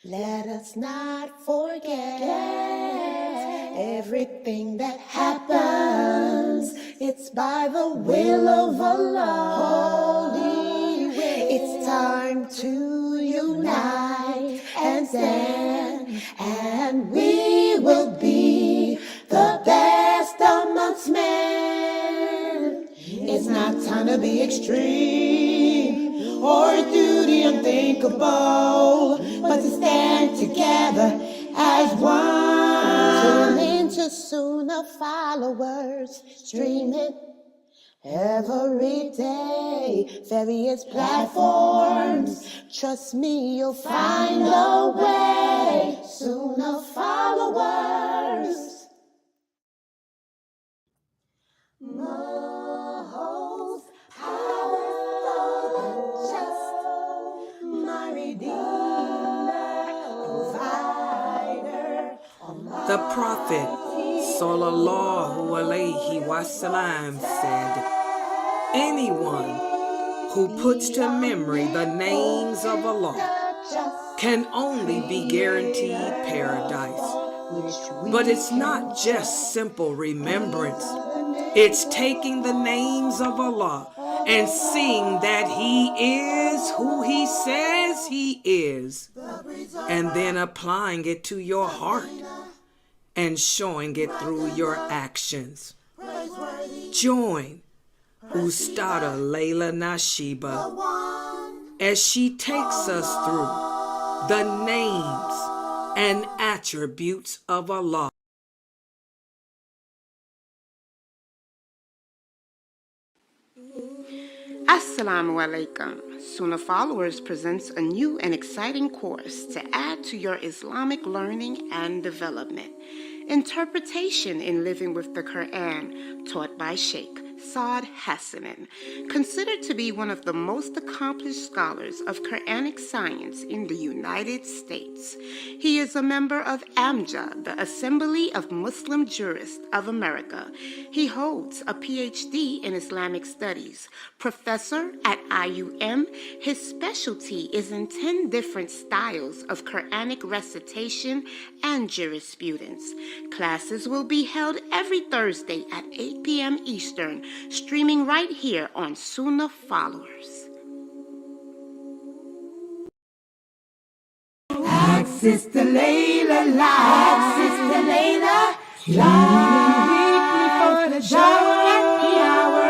Let us not forget everything that happens. It's by the will of Allah. Holy will. It's time to unite and stand, and we will be the best amongst men. It's not time to be extreme or do the unthinkable, but to stand together as one. Tune into Sunnahfollowers, stream it every day, various platforms. Trust me, you'll find a way. Sunnahfollowers. Most powerful, just my Redeemer, provider. The Prophet Sallallahu Alaihi Wasallam said, anyone who puts to memory the names of Allah can only be guaranteed paradise. But it's not just simple remembrance. It's taking the names of Allah and seeing that He is who He says He is, and then applying it to your heart and showing it through your actions. Join Ustada Laila Nasheeba as she takes us through the names and attributes of Allah. Assalamu alaikum. Sunnahfollowers presents a new and exciting course to add to your Islamic learning and development. Interpretation in Living with the Quran, taught by Sheikh Saad Hassanin, considered to be one of the most accomplished scholars of Quranic science in the United States. He is a member of AMJA, the Assembly of Muslim Jurists of America. He holds a PhD in Islamic Studies, professor at IUM. His specialty is in 10 different styles of Quranic recitation and jurisprudence. Classes will be held every Thursday at 8 p.m. Eastern, streaming right here on Sunnahfollowers. Ask Sister Laila live. Ask Sister Laila live. Weekly for the show at the hour.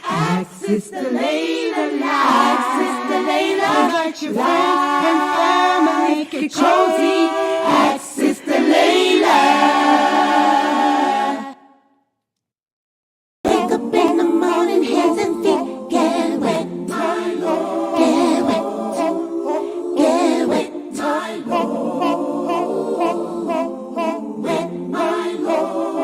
Ask Sister Laila live. Ask Sister Laila invite your friends and family. Get cozy. Ask Sister Laila. Wake up in the morning, hands and feet get wet. My Lord, get wet. Get wet. My Lord, wet. My Lord,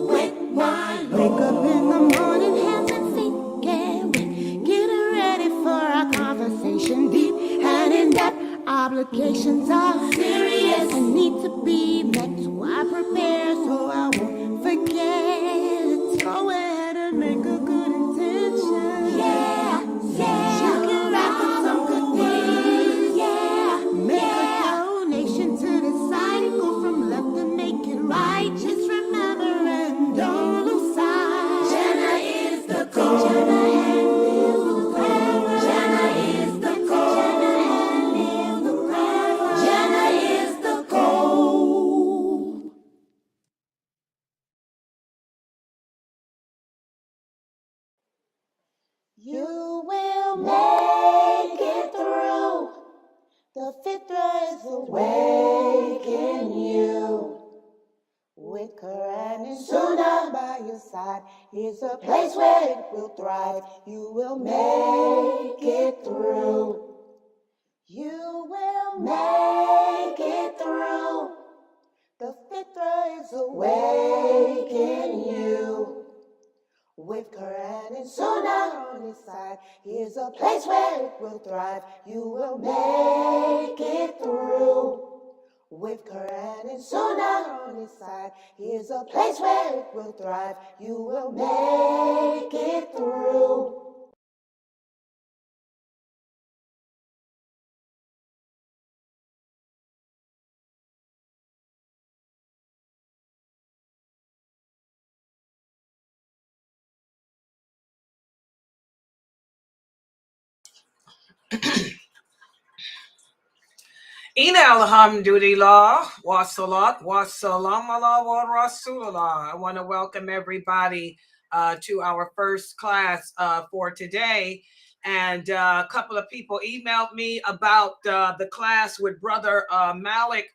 wet. My Lord. Wake up in the morning, hands and feet get wet. Get ready for our conversation, deep and in depth. Obligations are serious and need to be met. So I prepare so I won't forget. Go ahead and make a good intention. Yeah, yeah. You can wrap up some good things. Yeah, make a donation to the side and go from left and make it right. Just remember and don't lose sight. Jannah is the goal. Jannah is the goal. Jannah is the goal. You will make it through. The Fitrah is awake in you. With Quran and Sunnah by your side, here's a place where it will thrive. You will make it through. You will make it through. The Fitrah is awake in you. With Quran and Sunnah on his side, here's a place where it will thrive. You will make it through. With Quran and Sunnah on his side, here's a place where it will thrive. You will make it through. Ina alhamdulillah, wa salat, wa salam ala wa rasulullah. I want to welcome everybody to our first class for today. And a couple of people emailed me about the class with Brother Malik,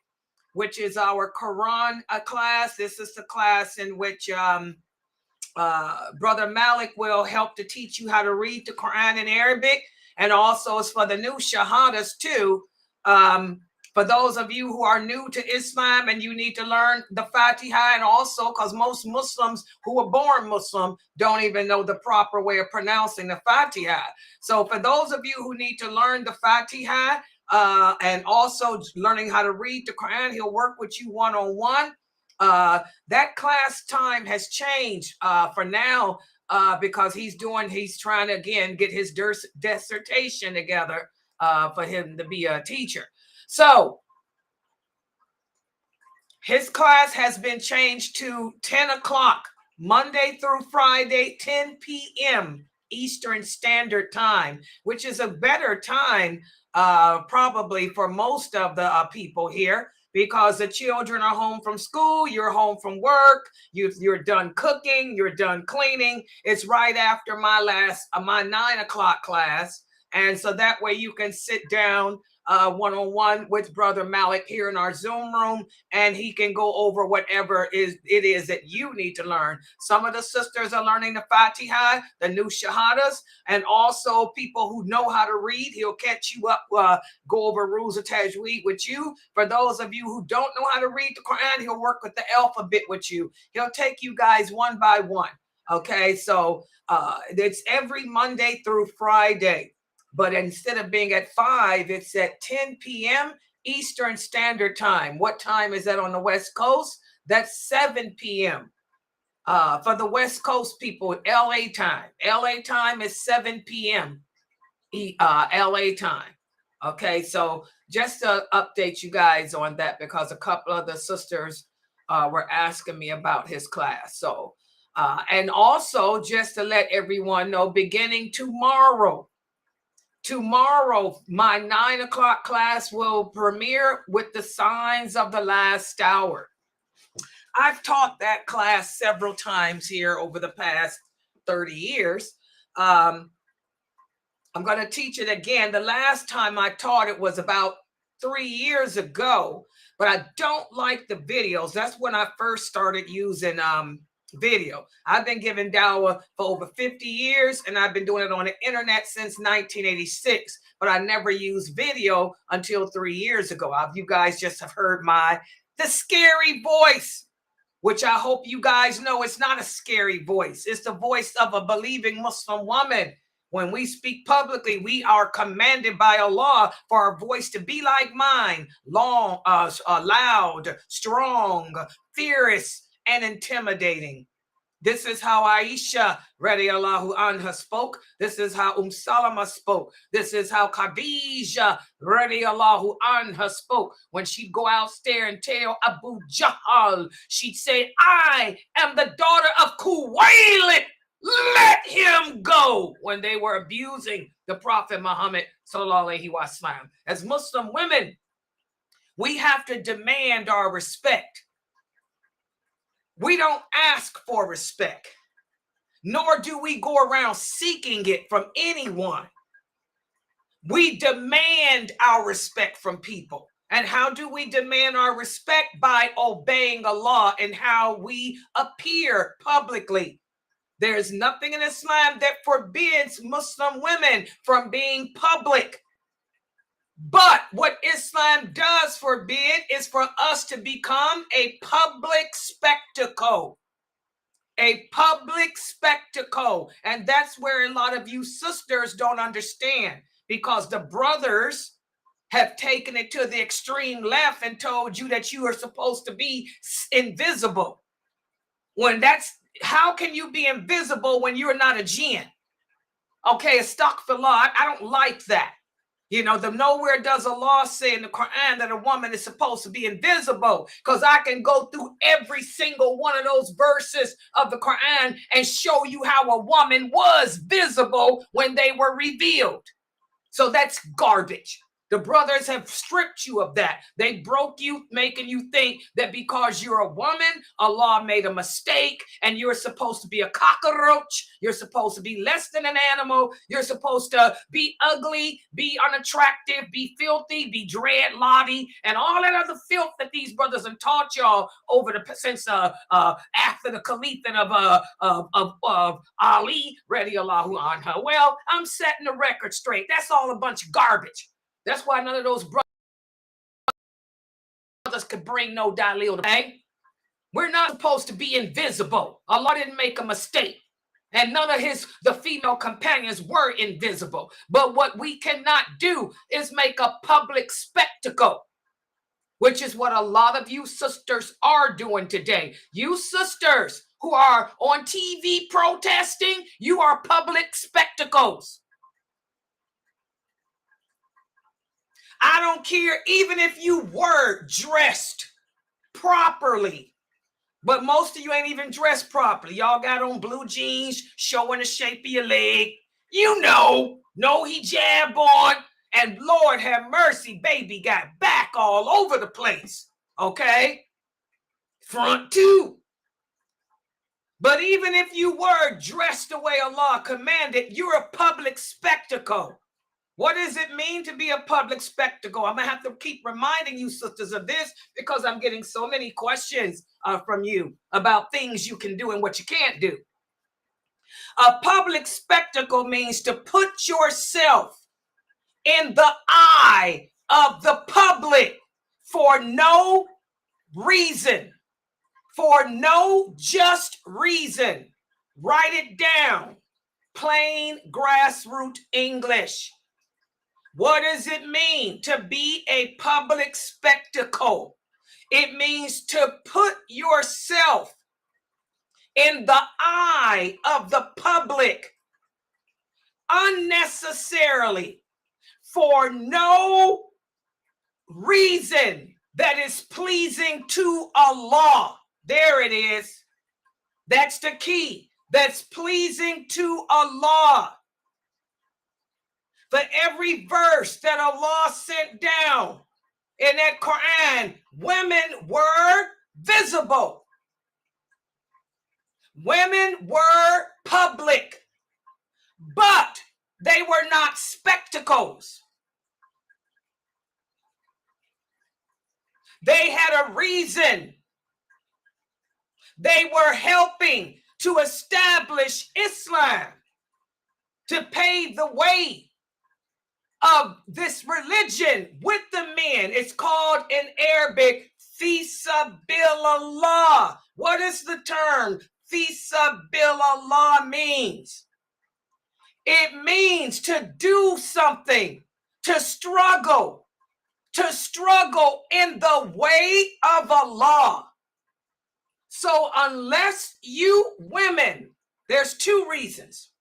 which is our Quran class. This is the class in which Brother Malik will help to teach you how to read the Quran in Arabic, and also it's for the new shahadas too. For those of you who are new to Islam and you need to learn the Fatiha, and also because most Muslims who are born Muslim don't even know the proper way of pronouncing the Fatiha. So for those of you who need to learn the Fatiha and also learning how to read the Quran, he'll work with you one-on-one. That class time has changed for now because he's trying to again get his dissertation together for him to be a teacher. So his class has been changed to 10 o'clock, Monday through Friday, 10 p.m. Eastern Standard Time, which is a better time probably for most of the people here, because the children are home from school, you're home from work, you're done cooking, you're done cleaning. It's right after my 9 o'clock class. And so that way you can sit down one-on-one with Brother Malik here in our Zoom room, and he can go over whatever it is that you need to learn. Some of the sisters are learning the Fatiha, the new shahadas, and also people who know how to read. He'll catch you up, go over rules of tajweed with you. For those of you who don't know how to read the Quran, he'll work with the alphabet with you. He'll take you guys one by one. Okay, so it's every Monday through Friday. But instead of being at 5, it's at 10 p.m. Eastern Standard Time. What time is that on the West Coast? That's 7 p.m. For the West Coast people, LA time. LA time is 7 p.m. LA time. Okay, so just to update you guys on that, because a couple of the sisters were asking me about his class. So, and also just to let everyone know, beginning tomorrow, my 9 o'clock class will premiere with the signs of the last hour. I've taught that class several times here over the past 30 years. I'm going to teach it again. The last time I taught it was about 3 years ago, but I don't like the videos. That's when I first started using video. I've been giving dawah for over 50 years, and I've been doing it on the internet since 1986, but I never used video until 3 years ago. You guys just have heard the scary voice, which I hope you guys know it's not a scary voice. It's the voice of a believing Muslim woman. When we speak publicly, we are commanded by Allah for our voice to be like mine, long, loud, strong, fierce, and intimidating. This is how Aisha radiallahu anha spoke. This is how Salama spoke. This is how Khadija radiallahu anha spoke. When she'd go out there and tell Abu Jahl, she'd say, I am the daughter of Kuwailit. Let him go. When they were abusing the Prophet Muhammad sallallahu alaihi wasallam. As Muslim women, we have to demand our respect. We don't ask for respect, nor do we go around seeking it from anyone. We demand our respect from people. And how do we demand our respect? By obeying Allah and how we appear publicly. There's nothing in Islam that forbids Muslim women from being public. But what Islam does forbid is for us to become a public spectacle. A public spectacle. And that's where a lot of you sisters don't understand, because the brothers have taken it to the extreme left and told you that you are supposed to be invisible. How can you be invisible when you're not a jinn? Okay, astaghfirullah, I don't like that. You know, nowhere does Allah say in the Quran that a woman is supposed to be invisible, because I can go through every single one of those verses of the Quran and show you how a woman was visible when they were revealed. So that's garbage. The brothers have stripped you of that. They broke you, making you think that because you're a woman, Allah made a mistake and you're supposed to be a cockroach. You're supposed to be less than an animal. You're supposed to be ugly, be unattractive, be filthy, be dreadlotty, and all that other filth that these brothers have taught y'all over the since after the caliphate of Ali, radiallahu anha. Well, I'm setting the record straight. That's all a bunch of garbage. That's why none of those brothers could bring no dalil. Okay? We're not supposed to be invisible. Allah didn't make a mistake. And none of the female companions were invisible. But what we cannot do is make a public spectacle, which is what a lot of you sisters are doing today. You sisters who are on TV protesting, you are public spectacles. I don't care even if you were dressed properly, but most of you ain't even dressed properly. Y'all got on blue jeans showing the shape of your leg. You know, no hijab on, and Lord have mercy, baby got back all over the place, okay? Front too. But even if you were dressed the way Allah commanded, you're a public spectacle. What does it mean to be a public spectacle? I'm going to have to keep reminding you, sisters, of this because I'm getting so many questions from you about things you can do and what you can't do. A public spectacle means to put yourself in the eye of the public for no reason, for no just reason. Write it down. Plain grassroots English. What does it mean to be a public spectacle? It means to put yourself in the eye of the public unnecessarily for no reason that is pleasing to Allah. There it is. That's the key. That's pleasing to Allah. For every verse that Allah sent down in that Quran, women were visible. Women were public, but they were not spectacles. They had a reason. They were helping to establish Islam, to pave the way of this religion with the men. It's called in Arabic, fi sabilillah. What is the term fi sabilillah means? It means to do something, to struggle in the way of Allah. So unless you women, there's two reasons.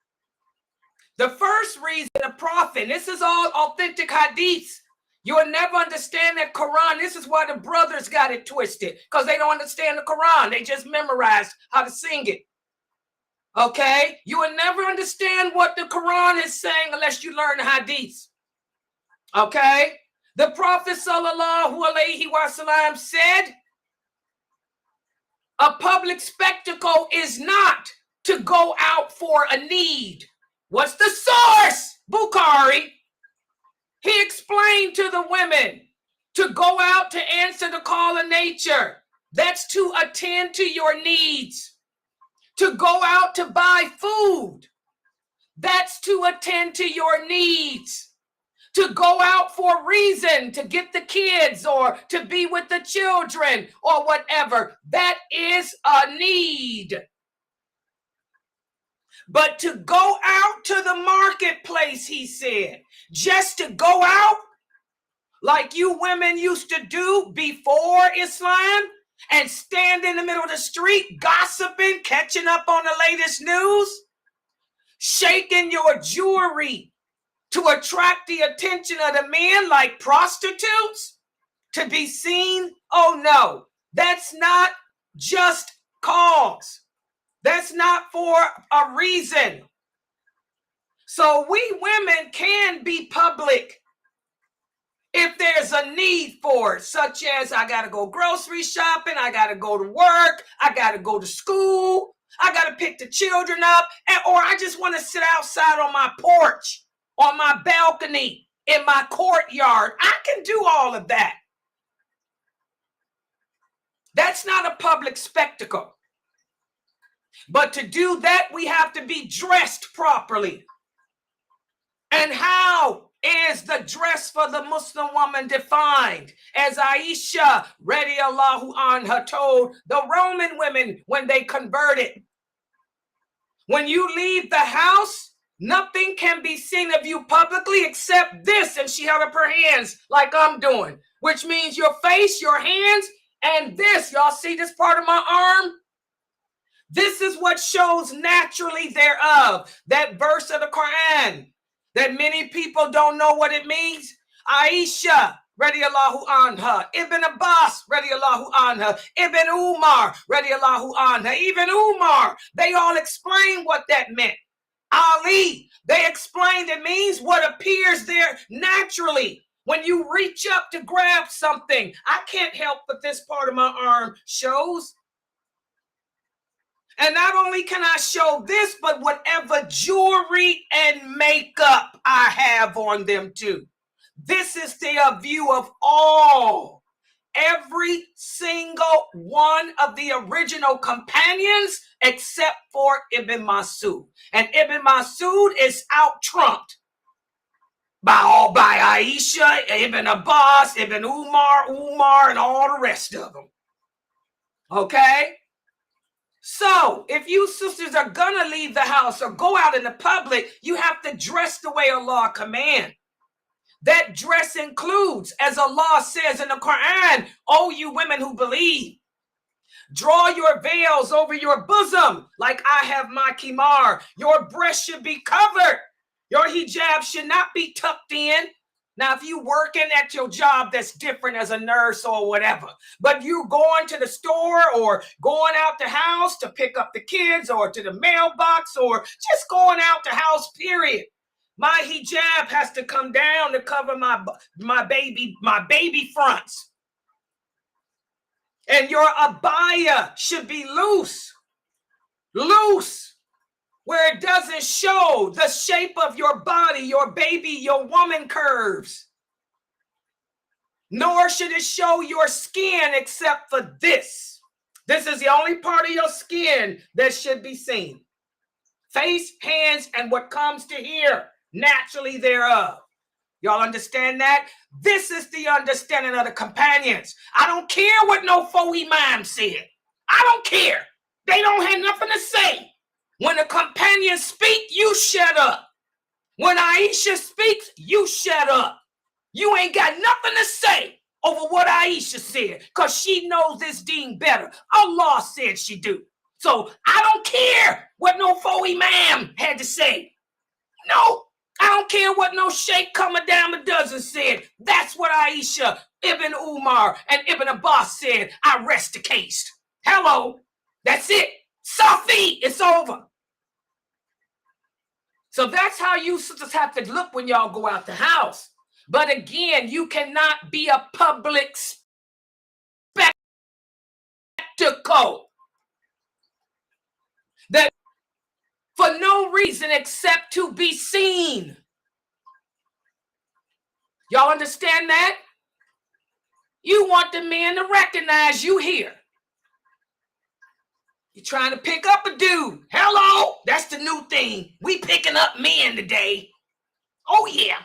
The first reason, the Prophet, this is all authentic hadiths. You will never understand that Quran. This is why the brothers got it twisted, because they don't understand the Quran. They just memorized how to sing it. Okay? You will never understand what the Quran is saying unless you learn the hadiths. Okay? The Prophet sallallahu alaihi wasallam said, a public spectacle is not to go out for a need. What's the source? Bukhari. He explained to the women to go out to answer the call of nature. That's to attend to your needs. To go out to buy food. That's to attend to your needs. To go out for a reason, to get the kids or to be with the children or whatever. That is a need. But to go out to the marketplace, he said, just to go out like you women used to do before Islam and stand in the middle of the street gossiping, catching up on the latest news, shaking your jewelry to attract the attention of the men like prostitutes to be seen. Oh no, that's not just cause. That's not for a reason. So we women can be public if there's a need for it, such as I got to go grocery shopping, I got to go to work, I got to go to school, I got to pick the children up, or I just want to sit outside on my porch, on my balcony, in my courtyard. I can do all of that. That's not a public spectacle. But to do that, we have to be dressed properly. And how is the dress for the Muslim woman defined? As Aisha radiallahu anha told the Roman women when they converted, when you leave the house, nothing can be seen of you publicly except this. And she held up her hands like I'm doing, which means your face, your hands, and this. Y'all see this part of my arm? This is what shows naturally thereof. That verse of the Quran that many people don't know what it means. Aisha radiallahu anha, Ibn Abbas radiallahu anha, Ibn Umar radiallahu anha, even Umar, they all explain what that meant. Ali, they explained it means what appears there naturally. When you reach up to grab something, I can't help but this part of my arm shows. And not only can I show this, but whatever jewelry and makeup I have on them too. This is the view of all, every single one of the original companions except for Ibn Masud. And Ibn Masud is out-trumped by Aisha, Ibn Abbas, Ibn Umar, and all the rest of them. Okay? So, if you sisters are gonna leave the house or go out in the public, you have to dress the way Allah commands. That dress includes, as Allah says in the Quran, "O you women who believe, draw your veils over your bosom, like I have my khimar. Your breast should be covered. Your hijab should not be tucked in." Now, if you working at your job, that's different as a nurse or whatever. But you going to the store or going out the house to pick up the kids or to the mailbox or just going out the house, period. My hijab has to come down to cover my baby fronts. And your abaya should be loose, where it doesn't show the shape of your body, your baby, your woman curves. Nor should it show your skin except for this. This is the only part of your skin that should be seen. Face, hands, and what comes to here, naturally thereof. Y'all understand that? This is the understanding of the companions. I don't care what no four imam said. I don't care. They don't have nothing to say. When the companions speak, you shut up. When Aisha speaks, you shut up. You ain't got nothing to say over what Aisha said, because she knows this deen better. Allah said she do. So I don't care what no four imam had to say. No, I don't care what no Sheikh coming down a dozen said. That's what Aisha, Ibn Umar, and Ibn Abbas said. I rest the case. Hello, that's it. Safi, it's over. So that's how you sisters have to look when y'all go out the house. But again, you cannot be a public spectacle that for no reason except to be seen. Y'all understand that? You want the men to recognize you here. You're trying to pick up a dude. Hello, that's the new thing. We picking up men today. Oh yeah.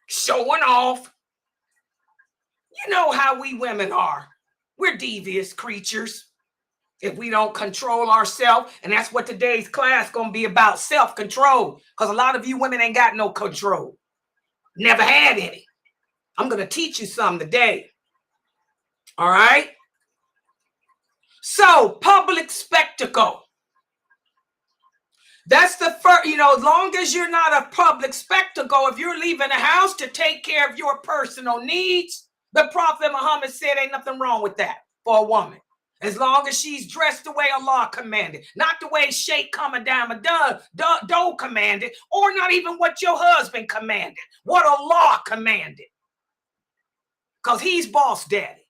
Showing off. You know how we women are. We're devious creatures. If we don't control ourselves, and that's what today's class gonna be about, self-control. Because a lot of you women ain't got no control. Never had any. I'm gonna teach you some today. All right? So, public spectacle. That's the first, as long as you're not a public spectacle, if you're leaving the house to take care of your personal needs, the Prophet Muhammad said ain't nothing wrong with that for a woman. As long as she's dressed the way Allah commanded, not the way Sheikh Kamadama Do commanded, or not even what your husband commanded, what Allah commanded. Because he's boss daddy.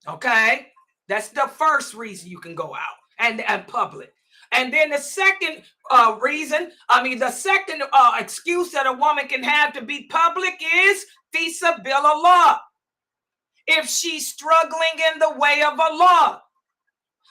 Okay? That's the first reason you can go out and public. And then the second excuse that a woman can have to be public is Fisabilillah. If she's struggling in the way of Allah.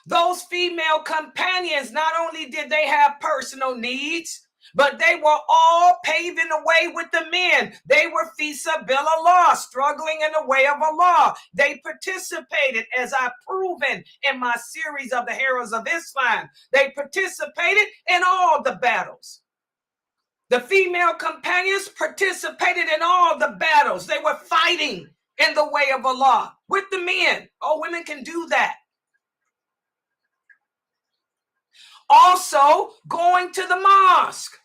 Those female companions, not only did they have personal needs, but they were all paving the way with the men. They were Fisabilillah, struggling in the way of Allah. They participated, as I've proven in my series of the Heroes of Islam. They participated in all the battles. The female companions participated in all the battles. They were fighting in the way of Allah with the men. Oh, women can do that. Also, going to the mosque.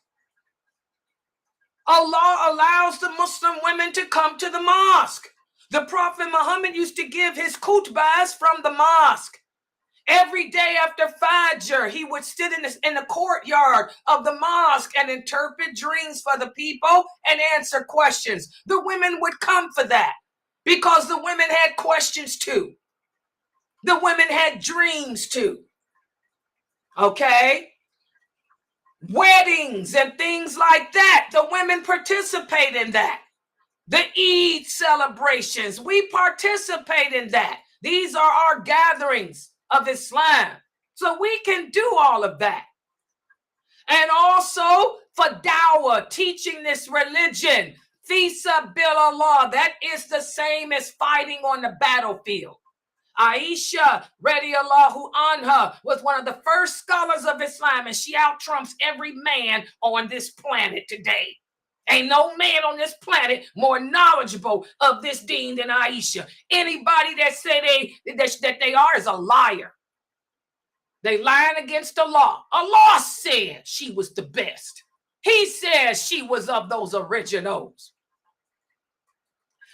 Allah allows the Muslim women to come to the mosque. The Prophet Muhammad used to give his khutbahs from the mosque. Every day after Fajr, he would sit in the courtyard of the mosque and interpret dreams for the people and answer questions. The women would come for that because the women had questions too. The women had dreams too. Okay? Weddings and things like that. The women participate in that. The Eid celebrations, we participate in that. These are our gatherings of Islam. So we can do all of that. And also for dawah, teaching this religion, Fisabilillah, that is the same as fighting on the battlefield. Aisha, radiallahu anha, was one of the first scholars of Islam, and she out-trumps every man on this planet today. Ain't no man on this planet more knowledgeable of this deen than Aisha. Anybody that say that they are is a liar. They lying against the law. Allah said she was the best. He says she was of those originals.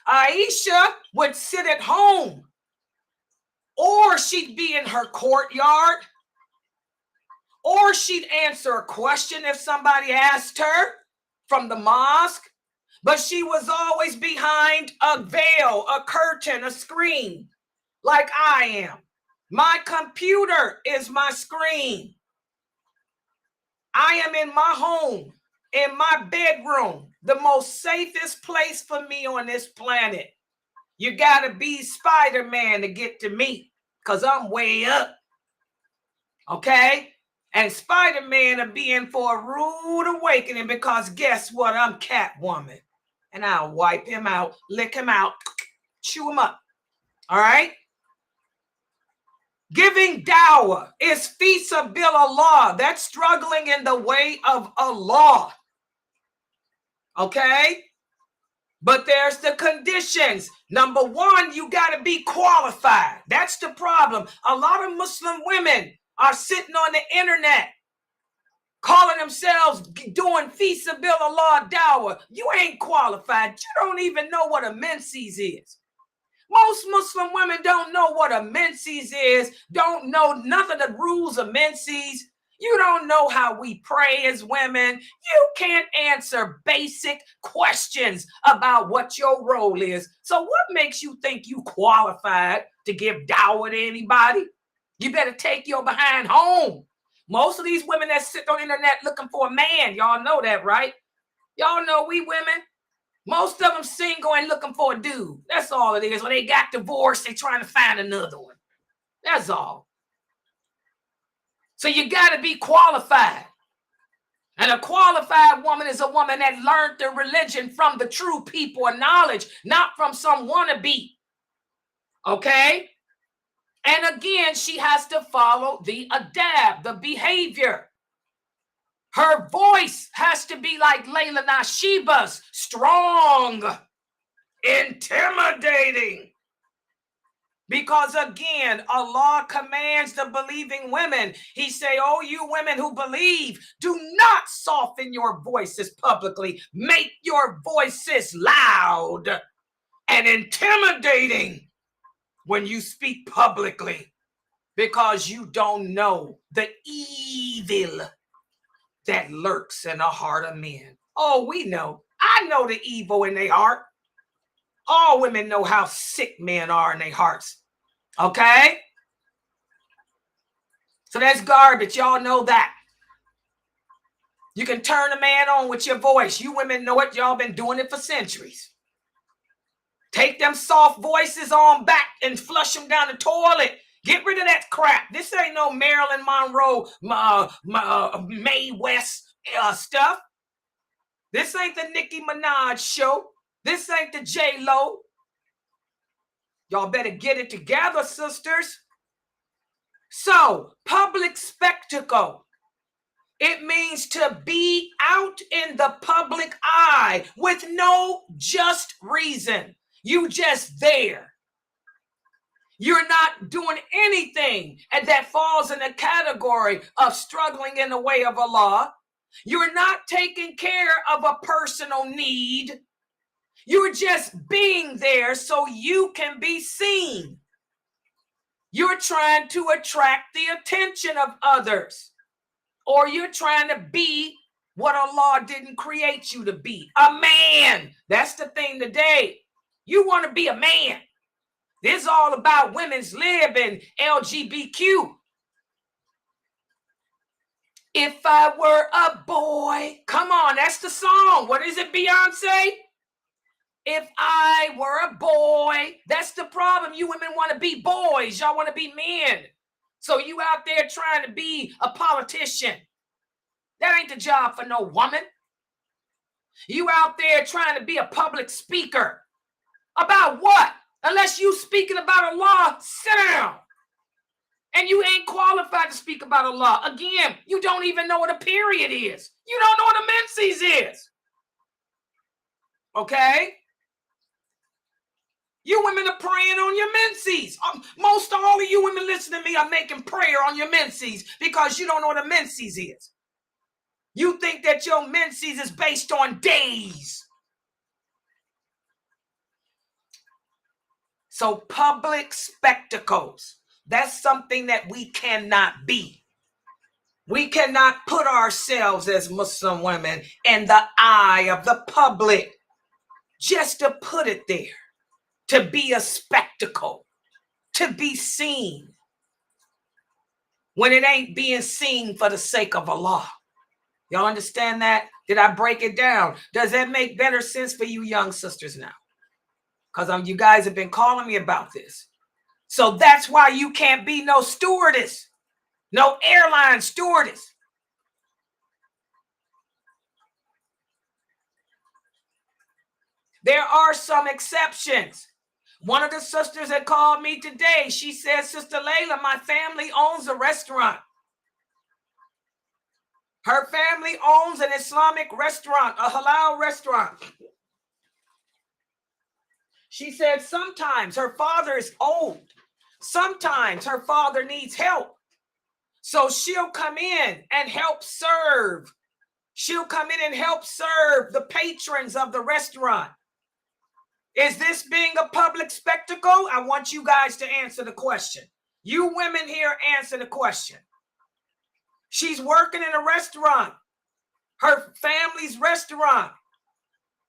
Aisha would sit at home, or she'd be in her courtyard, or she'd answer a question if somebody asked her from the mosque, but she was always behind a veil, a curtain, a screen, like I am. My computer is my screen. I am in my home, in my bedroom, the most safest place for me on this planet. You gotta be Spider-Man to get to me, because I'm way up. Okay? And Spider-Man will be in for a rude awakening, because guess what? I'm Catwoman. And I'll wipe him out, lick him out, chew him up. All right? Giving dawah is Fisabilillah. That's struggling in the way of Allah. Okay? But there's the conditions. Number one, you got to be qualified. That's the problem. A lot of Muslim women are sitting on the internet calling themselves doing Fisabilillah dawah. You ain't qualified. You don't even know what a menses is. Most Muslim women don't know what a menses is, don't know nothing of the rules of menses. You don't know how we pray as women. You can't answer basic questions about what your role is. So what makes you think you qualified to give dawah to anybody? You better take your behind home. Most of these women that sit on the internet looking for a man, y'all know that, right? Y'all know we women. Most of them single and looking for a dude. That's all it is. When they got divorced, they trying to find another one. That's all. So you got to be qualified. And a qualified woman is a woman that learned the religion from the true people of knowledge, not from some wannabe. Okay? And again, she has to follow the adab, the behavior. Her voice has to be like Laila Nasheeba's, strong, intimidating. Because again, Allah commands the believing women. He say, oh, you women who believe, do not soften your voices publicly. Make your voices loud and intimidating when you speak publicly. because you don't know the evil that lurks in the heart of men. Oh, we know. I know the evil in their heart. All women know how sick men are in their hearts. Okay? So that's garbage. Y'all know that. You can turn a man on with your voice. You women know it. Y'all been doing it for centuries. Take them soft voices on back and flush them down the toilet. Get rid of that crap. This ain't no Marilyn Monroe, Mae West stuff. This ain't the Nicki Minaj show. This ain't the J-Lo. Y'all better get it together, sisters. So, public spectacle. It means to be out in the public eye with no just reason. You just there. You're not doing anything, and that falls in the category of struggling in the way of Allah. You're not taking care of a personal need. You're just being there so you can be seen. You're trying to attract the attention of others, or you're trying to be what Allah didn't create you to be, a man. That's the thing today. You want to be a man. This is all about women's lib and LGBTQ. If I were a boy, come on, that's the song. What is it, Beyonce? If I were a boy, that's the problem. You women want to be boys. Y'all want to be men. So you out there trying to be a politician. That ain't the job for no woman. You out there trying to be a public speaker. About what? Unless you speaking about Allah, sit down. And you ain't qualified to speak about Allah. Again, you don't even know what a period is. You don't know what a menses is. Okay? You women are praying on your menses. Most all of you women listening to me are making prayer on your menses because you don't know what a menses is. You think that your menses is based on days. So public spectacles, that's something that we cannot be. We cannot put ourselves as Muslim women in the eye of the public just to put it there, to be a spectacle, to be seen, when it ain't being seen for the sake of Allah. Y'all understand that? Did I break it down? Does that make better sense for you young sisters now? Because you guys have been calling me about this. So that's why you can't be no stewardess, no airline stewardess. There are some exceptions. One of the sisters that called me today, she said, Sister Laila, my family owns a restaurant. Her family owns an Islamic restaurant, a halal restaurant. She said sometimes her father is old. Sometimes her father needs help. So she'll come in and help serve. She'll come in and help serve the patrons of the restaurant. Is this being a public spectacle? I want you guys to answer the question. You women here, answer the question. She's working in a restaurant, her family's restaurant,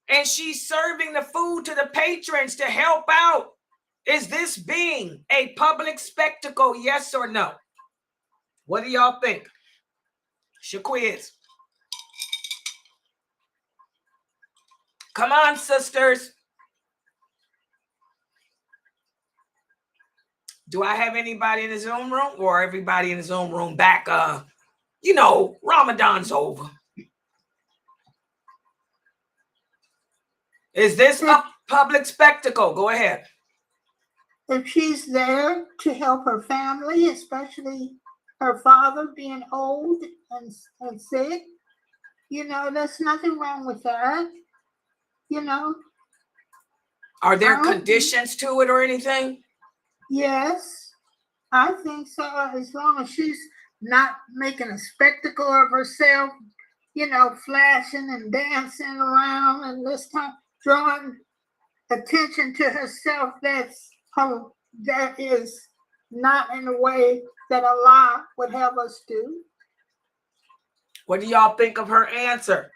and she's serving the food to the patrons to help out. Is this being a public spectacle, yes or no? What do y'all think? It's your quiz. Come on, sisters. Do I have anybody in the Zoom room, or everybody in the Zoom room back? Ramadan's over. Is this a public spectacle? Go ahead. If she's there to help her family, especially her father being old and sick, there's nothing wrong with that. Are there conditions to it or anything? Yes, I think so. As long as she's not making a spectacle of herself, flashing and dancing around and this time drawing attention to herself, that is not in a way that Allah would have us do. What do y'all think of her answer?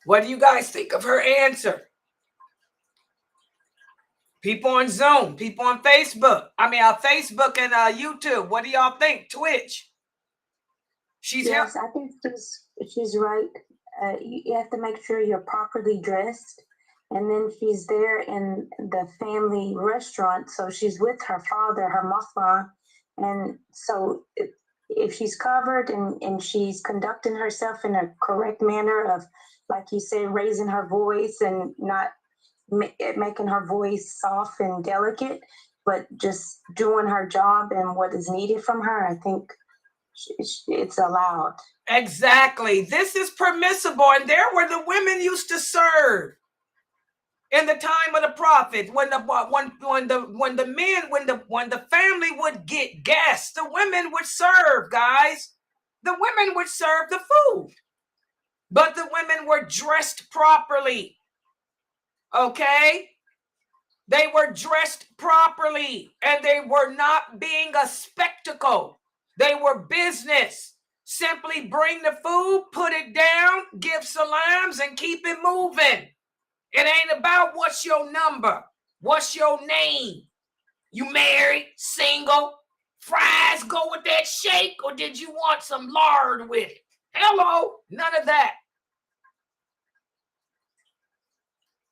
What do you guys think of her answer? People on Zoom, people on Facebook. Facebook and YouTube. What do y'all think? Twitch. Yes, I think she's right. You have to make sure you're properly dressed. And then she's there in the family restaurant. So she's with her father, her mahma. And so if she's covered and she's conducting herself in a correct manner of, like you said, raising her voice and not making her voice soft and delicate, but just doing her job and what is needed from her, I think it's allowed. Exactly. This is permissible. And there where the women used to serve in the time of the prophet, when the family would get guests, the women would serve, guys. The women would serve the food. But the women were dressed properly. Okay? They were dressed properly, and they were not being a spectacle. They were business. Simply bring the food, put it down, give salams, and keep it moving. It ain't about what's your number, what's your name. You married, single, fries go with that shake, or did you want some lard with it? Hello, none of that.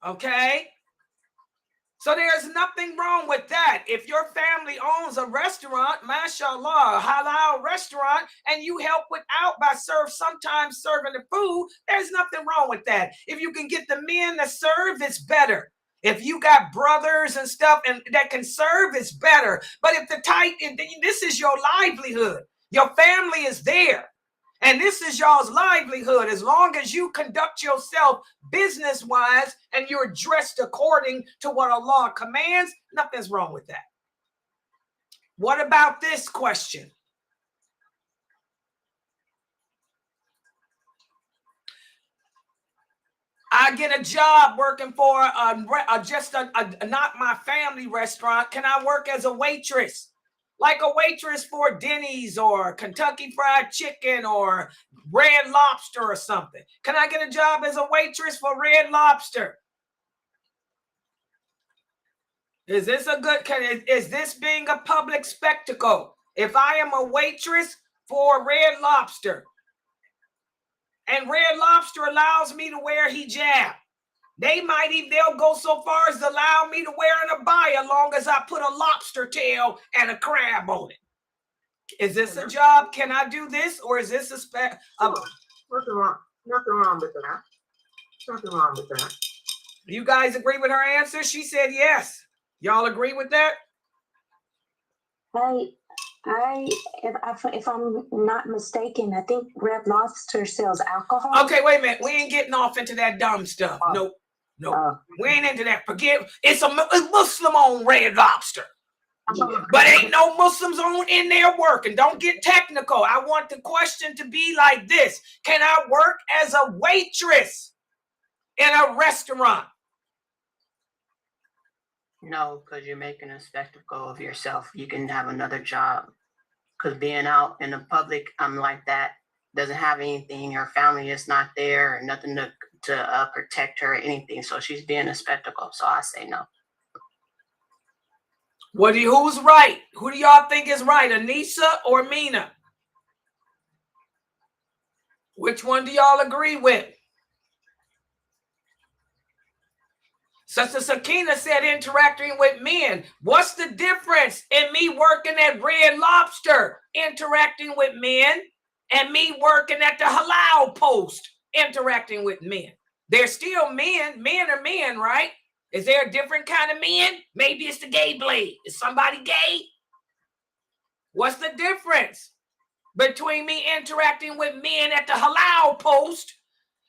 Okay? So there's nothing wrong with that. If your family owns a restaurant, mashallah, a halal restaurant, and you help by sometimes serving the food, there's nothing wrong with that. If you can get the men to serve, it's better. If you got brothers and stuff and that can serve, it's better. But if this is your livelihood, your family is there. And this is y'all's livelihood. As long as you conduct yourself business-wise and you're dressed according to what Allah commands, nothing's wrong with that. What about this question? I get a job working for not my family restaurant. Can I work as a waitress? Like a waitress for Denny's or Kentucky Fried Chicken or Red Lobster or something. Can I get a job as a waitress for Red Lobster? Is this is this being a public spectacle? If I am a waitress for Red Lobster and Red Lobster allows me to wear hijab, they'll go so far as to allow me to wear an abaya as long as I put a lobster tail and a crab on it. Is this a job? Can I do this? Or is this Nothing wrong. Nothing wrong with that. Nothing wrong with that. You guys agree with her answer? She said yes. Y'all agree with that? If I'm not mistaken, I think Red Lobster sells alcohol. Okay, wait a minute. We ain't getting off into that dumb stuff. Nope. We ain't into that. It's a Muslim-owned Red Lobster. But ain't no Muslims in there working. Don't get technical. I want the question to be like this. Can I work as a waitress in a restaurant? No, because you're making a spectacle of yourself. You can have another job. Because being out in the public, I'm like that, doesn't have anything. Her family is not there, or nothing to protect her or anything. So she's being a spectacle. So I say no. Who's right? Who do y'all think is right, Anissa or Mina? Which one do y'all agree with? Sister Sakina said interacting with men. What's the difference in me working at Red Lobster, interacting with men, and me working at the halal post, interacting with men? They're still men. Men are men, right? Is there a different kind of men? Maybe it's the gay blade. Is somebody gay? What's the difference between me interacting with men at the halal post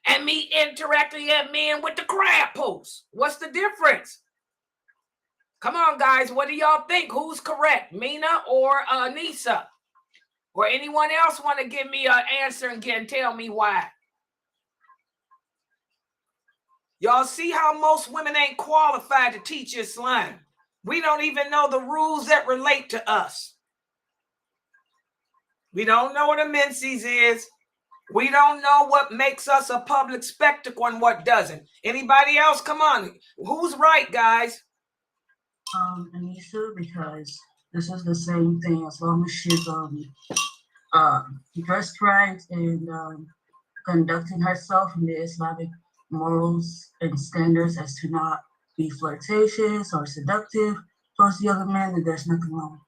and me interacting at men with the crab post? What's the difference? Come on, guys. What do y'all think? Who's correct? Mina or Anissa? Or anyone else want to give me an answer and tell me why? Y'all see how most women ain't qualified to teach Islam. We don't even know the rules that relate to us. We don't know what a menses is. We don't know what makes us a public spectacle and what doesn't. Anybody else? Come on. Who's right, guys? Anissa, because this is the same thing as long as she's dressed right and conducting herself in the Islamic morals and standards as to not be flirtatious or seductive towards the other man, then there's nothing wrong.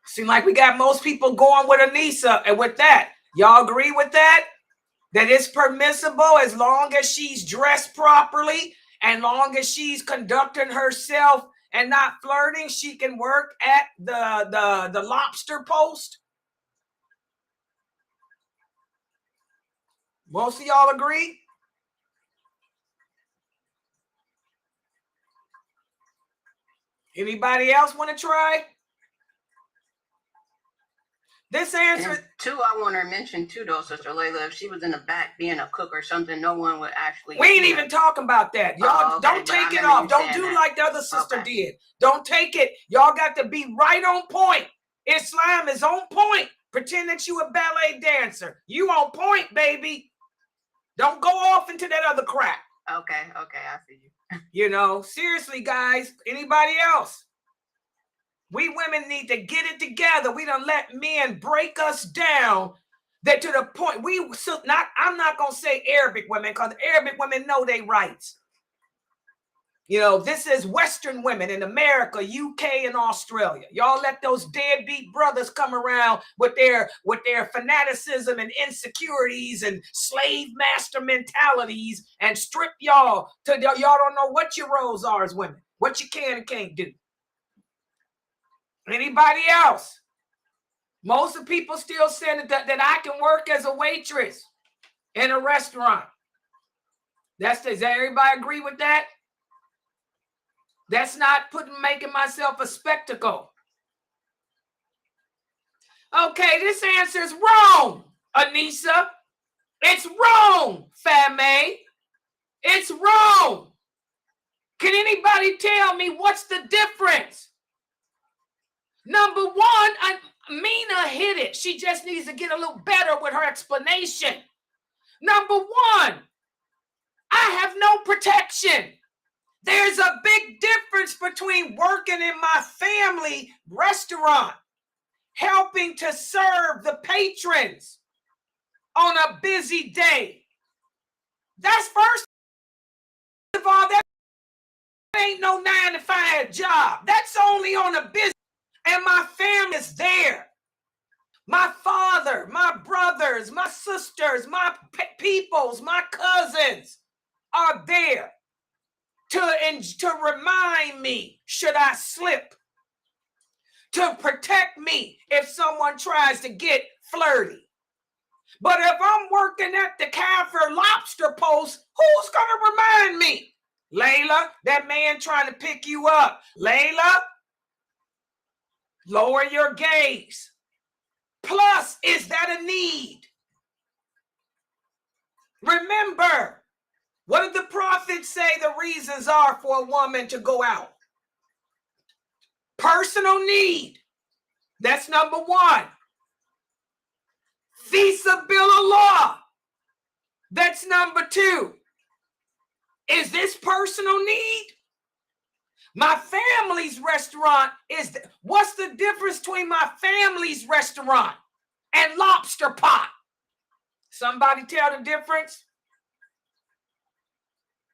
Seem like we got most people going with Anissa and with that. Y'all agree with that? That it's permissible as long as she's dressed properly and long as she's conducting herself and not flirting, she can work at the lobster post? Most of y'all agree? Anybody else want to try? This answer. And two, I want to mention too, though, Sister Laila, if she was in the back being a cook or something, no one would actually. We ain't even talking about that. Y'all don't take it off. Don't do like the other sister did. Don't take it. Y'all got to be right on point. Islam is on point. Pretend that you a ballet dancer. You on point, baby. Don't go off into that other crap. Okay, I see you. You know, seriously, guys. Anybody else? We women need to get it together. We done let men break us down that to the point I'm not gonna say Arabic women because Arabic women know their rights. You know, this is Western women in America, UK, and Australia. Y'all let those deadbeat brothers come around with their fanaticism and insecurities and slave master mentalities and strip y'all till y'all don't know what your roles are as women, what you can and can't do. Anybody else? Most of the people still saying that I can work as a waitress in a restaurant. Does everybody agree with that? That's not making myself a spectacle. Okay, this answer is wrong, Anissa. It's wrong, Fame. It's wrong. Can anybody tell me what's the difference? Number one, Mina hit it. She just needs to get a little better with her explanation. Number one, I have no protection. There's a big difference between working in my family restaurant, helping to serve the patrons on a busy day. That's first of all, that ain't no 9-to-5 job. That's only on a business. And my family is there. My father, my brothers, my sisters, my peoples, my cousins are there to remind me should I slip, to protect me if someone tries to get flirty. But if I'm working at the Kafir lobster post, who's going to remind me? Layla, that man trying to pick you up. Layla, lower your gaze. Plus, is that a need? Remember, what did the prophet say the reasons are for a woman to go out? Personal need. That's number one. Fisabilillah. That's number two. Is this personal need? My family's restaurant is, what's the difference between my family's restaurant and lobster pot? Somebody tell the difference?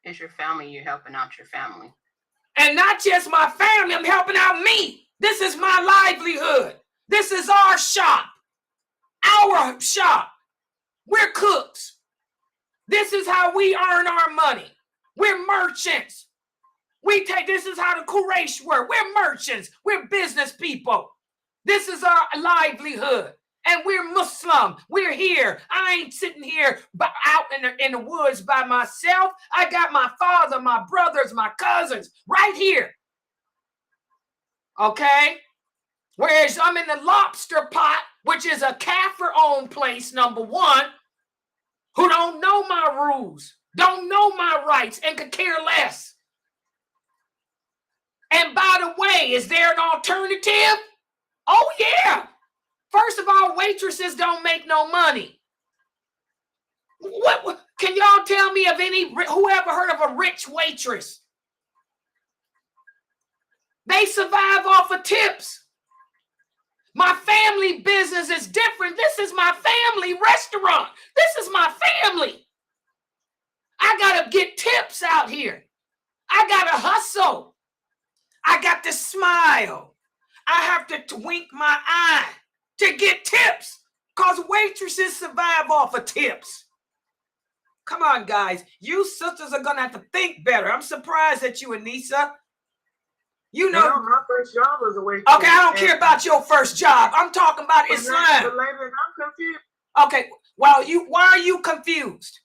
It's your family, you're helping out your family. And not just my family, I'm helping out me. This is my livelihood. This is our shop. Our shop. We're cooks. This is how we earn our money. We're merchants. This is how the Quraysh were. We're merchants. We're business people. This is our livelihood. And we're Muslim. We're here. I ain't sitting here out in the woods by myself. I got my father, my brothers, my cousins right here. Okay? Whereas I'm in the lobster pot, which is a Kafir-owned place, number one, who don't know my rules, don't know my rights, and could care less. And by the way, is there an alternative? Oh, yeah. First of all, waitresses don't make no money. What can y'all tell me of whoever heard of a rich waitress? They survive off of tips. My family business is different. This is my family restaurant. This is my family. I got to get tips out here. I got to hustle. I got to smile. I have to wink my eye to get tips because waitresses survive off of tips. Come on, guys. You sisters are going to have to think better. I'm surprised at you, Anissa. You know, my first job was a waitress. Okay, I don't care about your first job. I'm talking about Islam. But lately, I'm confused. Okay, well, why are you confused?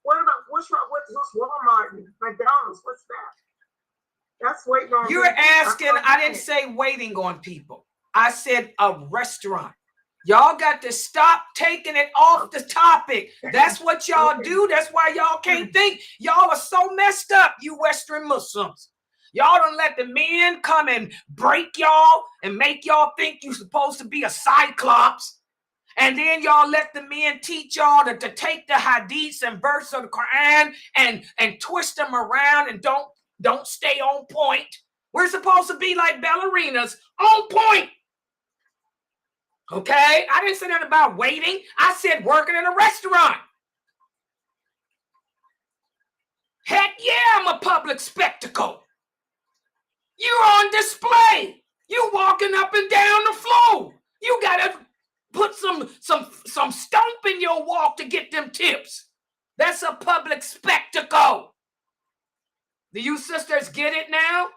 What about what's Walmart and McDonald's? What's that? That's waiting on. You're asking. I didn't say waiting on people. I said a restaurant. Y'all got to stop taking it off the topic. That's what y'all do. That's why y'all can't think. Y'all are so messed up, you Western Muslims. Y'all don't let the men come and break y'all and make y'all think you're supposed to be a cyclops. And then y'all let the men teach y'all to take the hadiths and verses of the Quran and twist them around and don't stay on point. We're supposed to be like ballerinas, on point. Okay? I didn't say nothing about waiting. I said working in a restaurant. Heck yeah, I'm a public spectacle. You're on display. You walking up and down the floor. You gotta put some stomp in your walk to get them tips. That's a public spectacle. Do you sisters get it now?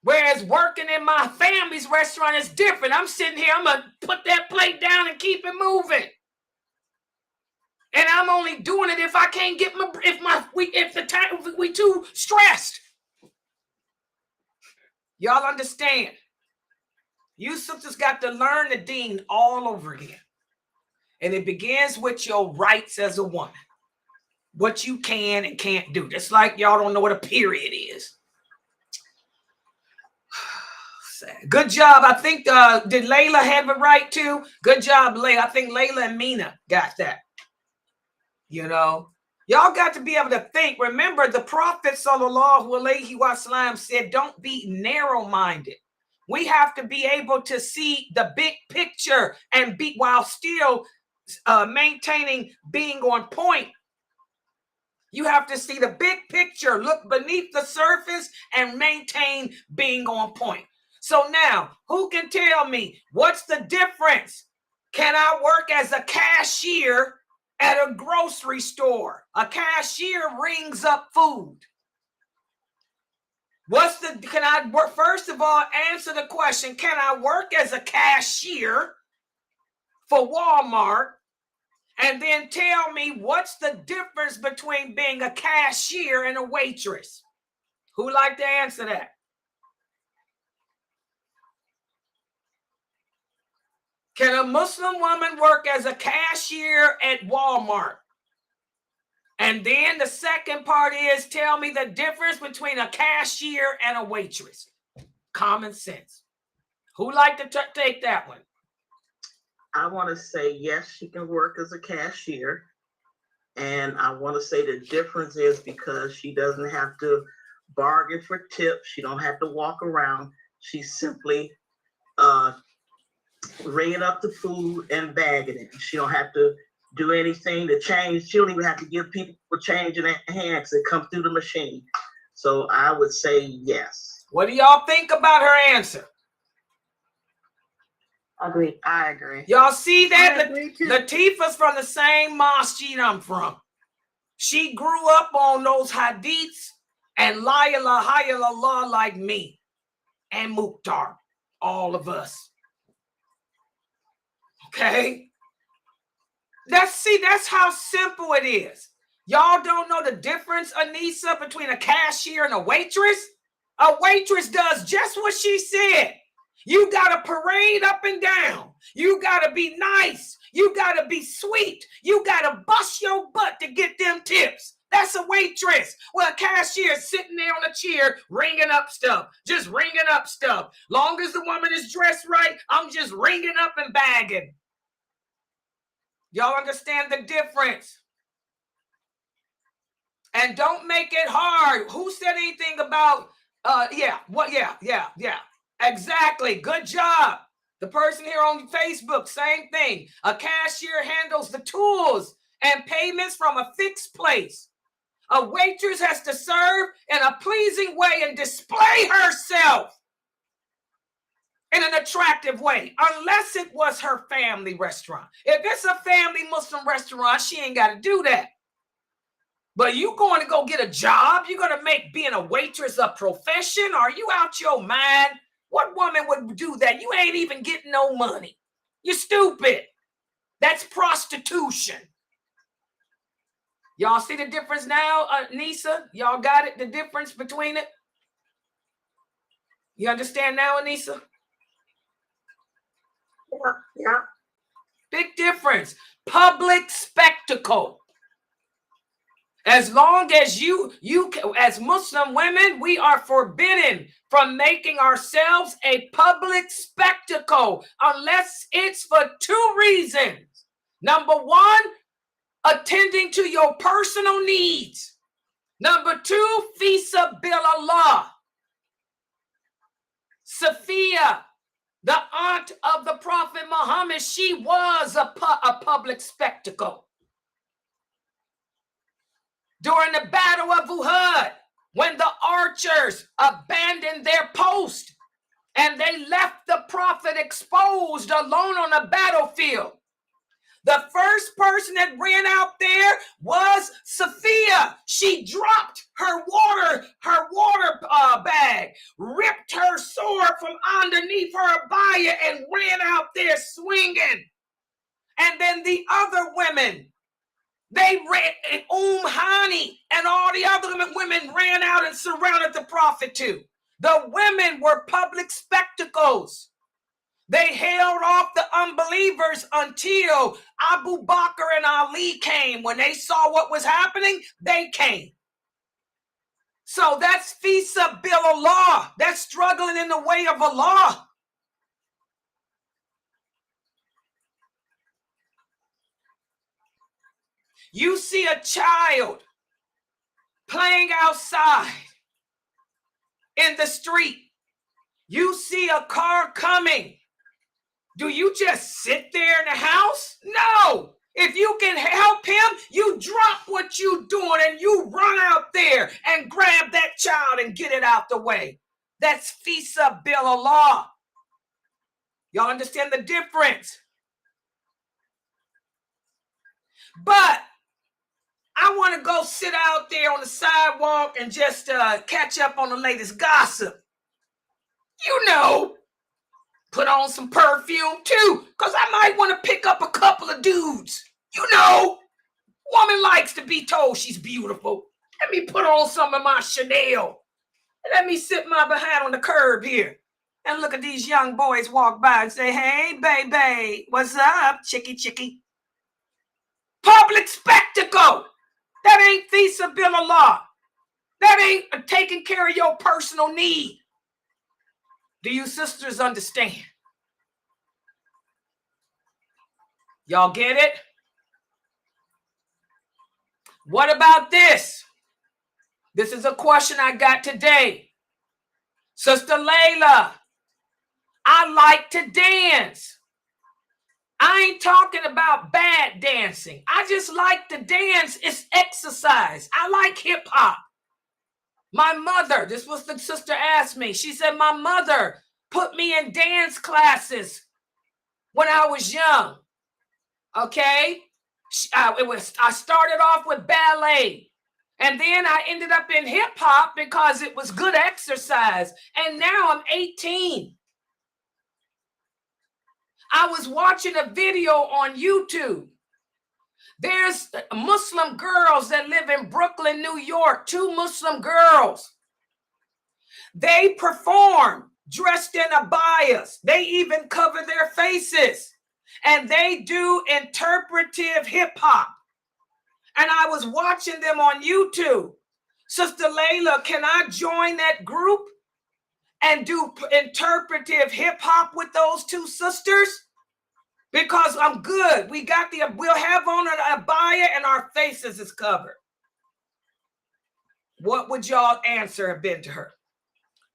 Whereas working in my family's restaurant is different. I'm sitting here, I'm gonna put that plate down and keep it moving. And I'm only doing it if I can't get if we too stressed. Y'all understand? You sisters got to learn the deen all over again. And it begins with your rights as a woman. What you can and can't do. Just like y'all don't know what a period is. Good job. I think, did Layla have it right too? Good job, Layla. I think Layla and Mina got that. You know? Y'all got to be able to think. Remember, the Prophet sallallahu alaihi wasallam said, don't be narrow-minded. We have to be able to see the big picture and be while still maintaining being on point. You have to see the big picture, look beneath the surface and maintain being on point. So now, who can tell me what's the difference? Can I work as a cashier at a grocery store? A cashier rings up food. Can I work? First of all, answer the question, can I work as a cashier for Walmart? And then tell me what's the difference between being a cashier and a waitress? Who'd like to answer that? Can a Muslim woman work as a cashier at Walmart? And then the second part is, tell me the difference between a cashier and a waitress. Common sense. Who'd like to take that one? I want to say, yes, she can work as a cashier. And I want to say the difference is because she doesn't have to bargain for tips. She don't have to walk around. She simply ringing up the food and bagging it. She don't have to do anything to change. She don't even have to give people change in their hands that come through the machine. So I would say yes. What do y'all think about her answer? Agree. I agree. Y'all see that? Latifah's from the same mosque I'm from. She grew up on those hadiths and la ilaha illallah like me and Mukhtar, all of us. Okay? That's how simple it is. Y'all don't know the difference, Anissa, between a cashier and a waitress? A waitress does just what she said. You got to parade up and down. You got to be nice. You got to be sweet. You got to bust your butt to get them tips. That's a waitress. Well, a cashier sitting there on a chair ringing up stuff, just ringing up stuff. Long as the woman is dressed right, I'm just ringing up and bagging. Y'all understand the difference? And don't make it hard. Who said anything about, yeah. Exactly. Good job. The person here on Facebook, same thing. A cashier handles the tools and payments from a fixed place. A waitress has to serve in a pleasing way and display herself in an attractive way, unless it was her family restaurant. If it's a family Muslim restaurant, she ain't got to do that. But you going to go get a job? You're going to make being a waitress a profession? Are you out your mind? What woman would do that? You ain't even getting no money. You're stupid. That's prostitution. Y'all see the difference now, Anissa? Y'all got it, the difference between it? You understand now, Anissa? Yeah. Big difference. Public spectacle. As long as you as Muslim women, we are forbidden from making ourselves a public spectacle unless it's for two reasons. Number one, attending to your personal needs. Number two, Fisa Billallah. Sophia, the aunt of the Prophet Muhammad, she was a public spectacle. During the Battle of Uhud, when the archers abandoned their post and they left the Prophet exposed alone on the battlefield, the first person that ran out there was Sophia. She dropped her water bag, ripped her sword from underneath her abaya and ran out there swinging. And then the other women, they ran, and Hani and all the other women ran out and surrounded the Prophet too. The women were public spectacles. They held off the unbelievers until Abu Bakr and Ali came. When they saw what was happening, they came. So that's Fisa Billallah. That's struggling in the way of Allah. You see a child playing outside in the street. You see a car coming. Do you just sit there in the house? No. If you can help him, you drop what you're doing and you run out there and grab that child and get it out the way. That's Fisa Billallah. Y'all understand the difference? But I want to go sit out there on the sidewalk and just catch up on the latest gossip. You know, put on some perfume too, because I might want to pick up a couple of dudes. You know, woman likes to be told she's beautiful. Let me put on some of my Chanel. Let me sit my behind on the curb here and look at these young boys walk by and say, hey, baby, what's up, chickie? Public spectacle. That ain't Fisa Billallah. That ain't taking care of your personal need. Do you sisters understand? Y'all get it? What about this? This is a question I got today. Sister Laila, I like to dance. I ain't talking about bad dancing. I just like to dance. It's exercise. I like hip hop. My mother, this was the sister asked me. She said, my mother put me in dance classes when I was young. Okay? I started off with ballet. And then I ended up in hip hop because it was good exercise. And now I'm 18. I was watching a video on YouTube. There's Muslim girls that live in Brooklyn, New York, 2 Muslim girls. They perform dressed in abayas. They even cover their faces. And they do interpretive hip hop. And I was watching them on YouTube. Sister Laila, can I join that group and do interpretive hip hop with those two sisters? Because I'm good. We'll have on an abaya and our faces is covered. What would y'all answer have been to her?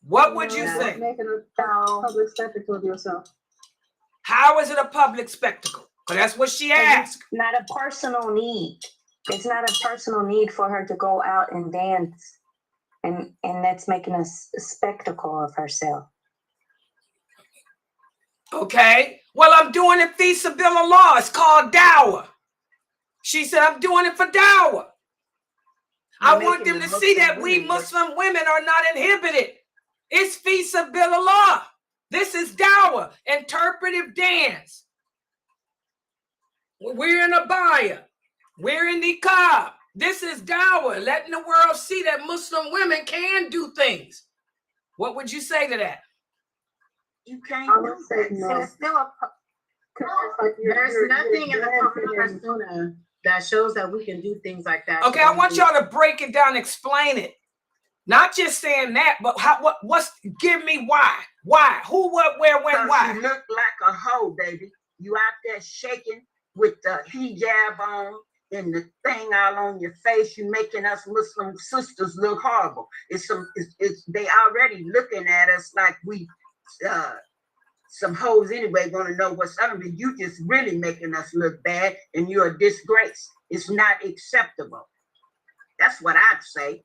What would you say? Making a public spectacle of yourself. How is it a public spectacle? Because that's what she asked. It's not a personal need. It's not a personal need for her to go out and dance. And that's making a spectacle of herself. Okay. Well, I'm doing it fi sabilillah. It's called dawah. She said, I'm doing it for dawah. I want them to see that we Muslim women are not inhibited. It's fi sabilillah. This is dawah, interpretive dance. We're in abaya. We're in niqab. This is dawah, letting the world see that Muslim women can do things. What would you say to that? You can't I would say no. It's still there's nothing in the Quran or Sunnah that shows that we can do things like that. Okay, I want y'all to break it down, explain it. Not just saying that, but give me why. Why? Who, what, where, when, why? You look like a hoe, baby. You out there shaking with the hijab on and the thing all on your face. You making us Muslim sisters look horrible. They already looking at us like we some hoes anyway, want to know what's up. But you just really making us look bad, and you're a disgrace. It's not acceptable. That's what I'd say.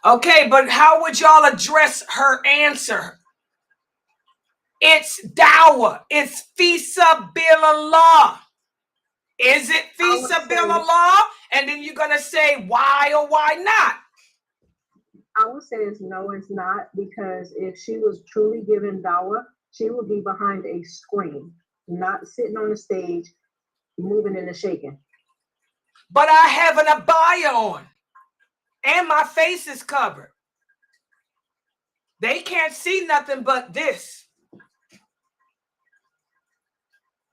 Okay, but how would y'all address her answer? It's dawah. It's fi sabilillah. Is it fi sabilillah? And then you're going to say why or why not? I would say no, it's not, because if she was truly given dawah, she would be behind a screen, not sitting on the stage, moving and shaking. But I have an abaya on, and my face is covered. They can't see nothing but this.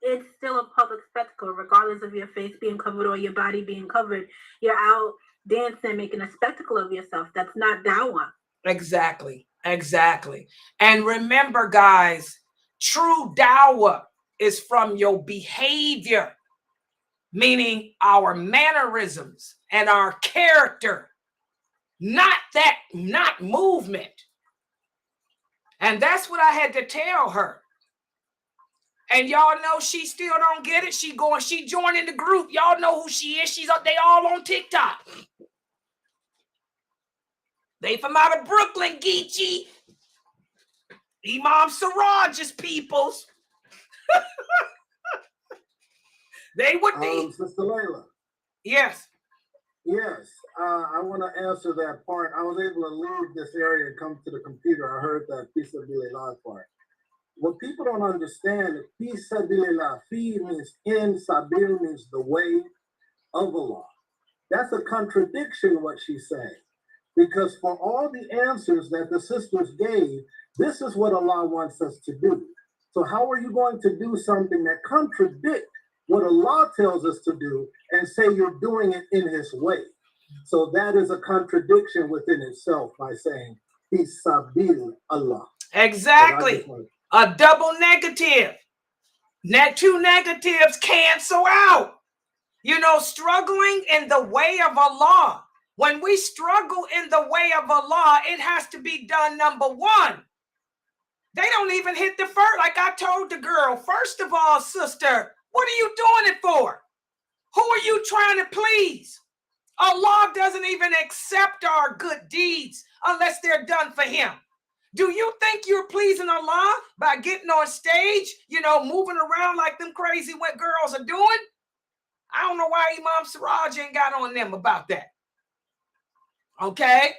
It's still a public spectacle, regardless of your face being covered or your body being covered. You're out dancing, making a spectacle of yourself. That's not dawah. Exactly. And remember, guys, true dawah is from your behavior, meaning our mannerisms and our character, not movement. And that's what I had to tell her. And y'all know she still don't get it. She joining the group. Y'all know who she is. They all on TikTok. They from out of Brooklyn, Geechee. Imam Siraj's peoples. They would be. Sister Laila. Yes. Yes, I want to answer that part. I was able to leave this area and come to the computer. I heard that piece of Bilal part. What people don't understand is peace sabilillah. Fi means in, sabil means the way of Allah. That's a contradiction what she's saying. Because for all the answers that the sisters gave, this is what Allah wants us to do. So how are you going to do something that contradicts what Allah tells us to do and say you're doing it in His way? So that is a contradiction within itself by saying Fi sabil Allah. Exactly. A double negative. Two negatives cancel out. Struggling in the way of Allah. When we struggle in the way of Allah, it has to be done, number one. They don't even hit the first. Like I told the girl, first of all, sister, what are you doing it for? Who are you trying to please? Allah doesn't even accept our good deeds unless they're done for Him. Do you think you're pleasing Allah by getting on stage, moving around like them crazy what girls are doing? I don't know why Imam Siraj ain't got on them about that. Okay?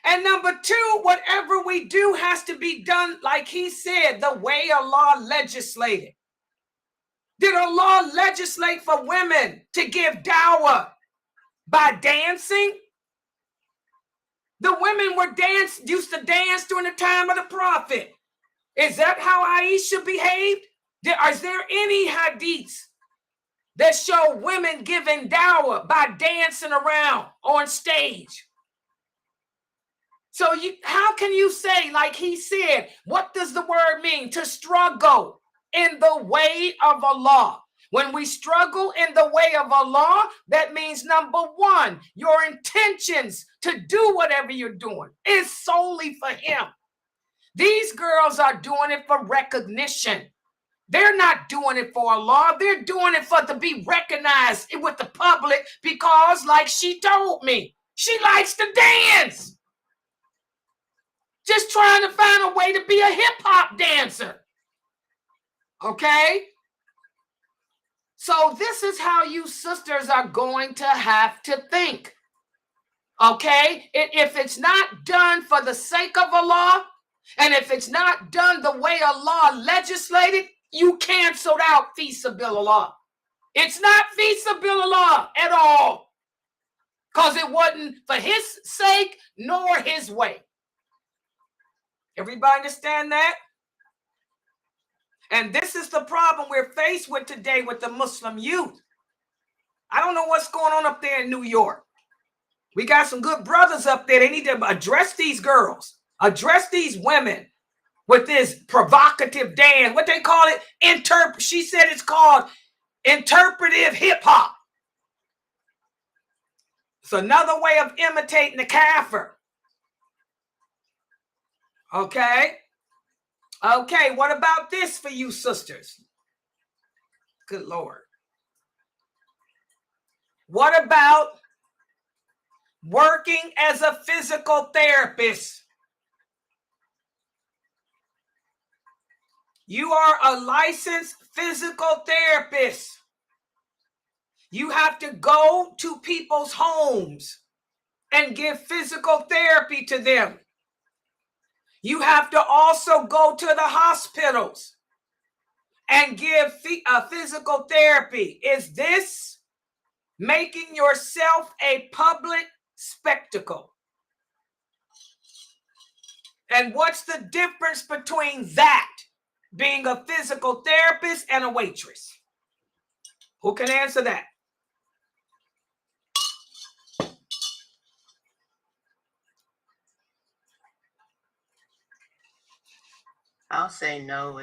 And number two, whatever we do has to be done, like he said, the way Allah legislated. Did Allah legislate for women to give dawah by dancing? The women used to dance during the time of the Prophet. Is that how Aisha behaved? Is there any hadiths that show women giving dower by dancing around on stage. So how can you say, like he said, what does the word mean? To struggle in the way of Allah. When we struggle in the way of Allah, that means number one, your intentions to do whatever you're doing is solely for him. These girls are doing it for recognition. They're not doing it for Allah. They're doing it to be recognized with the public because, like she told me, she likes to dance. Just trying to find a way to be a hip-hop dancer. Okay? So this is how you sisters are going to have to think. Okay? If it's not done for the sake of Allah, and if it's not done the way Allah legislated, you canceled out fi sabilillah. It's not fi sabilillah at all. Because it wasn't for his sake nor his way. Everybody understand that? And this is the problem we're faced with today with the Muslim youth. I don't know what's going on up there in New York. We got some good brothers up there. They need to address these girls, address these women with this provocative dance. What they call it? She said it's called interpretive hip hop. It's another way of imitating the kafir. Okay. Okay, what about this for you sisters? Good Lord. What about working as a physical therapist? You are a licensed physical therapist. You have to go to people's homes and give physical therapy to them. You have to also go to the hospitals and give physical therapy. Is this making yourself a public spectacle? And what's the difference between that, being a physical therapist and a waitress? Who can answer that? I'll say no.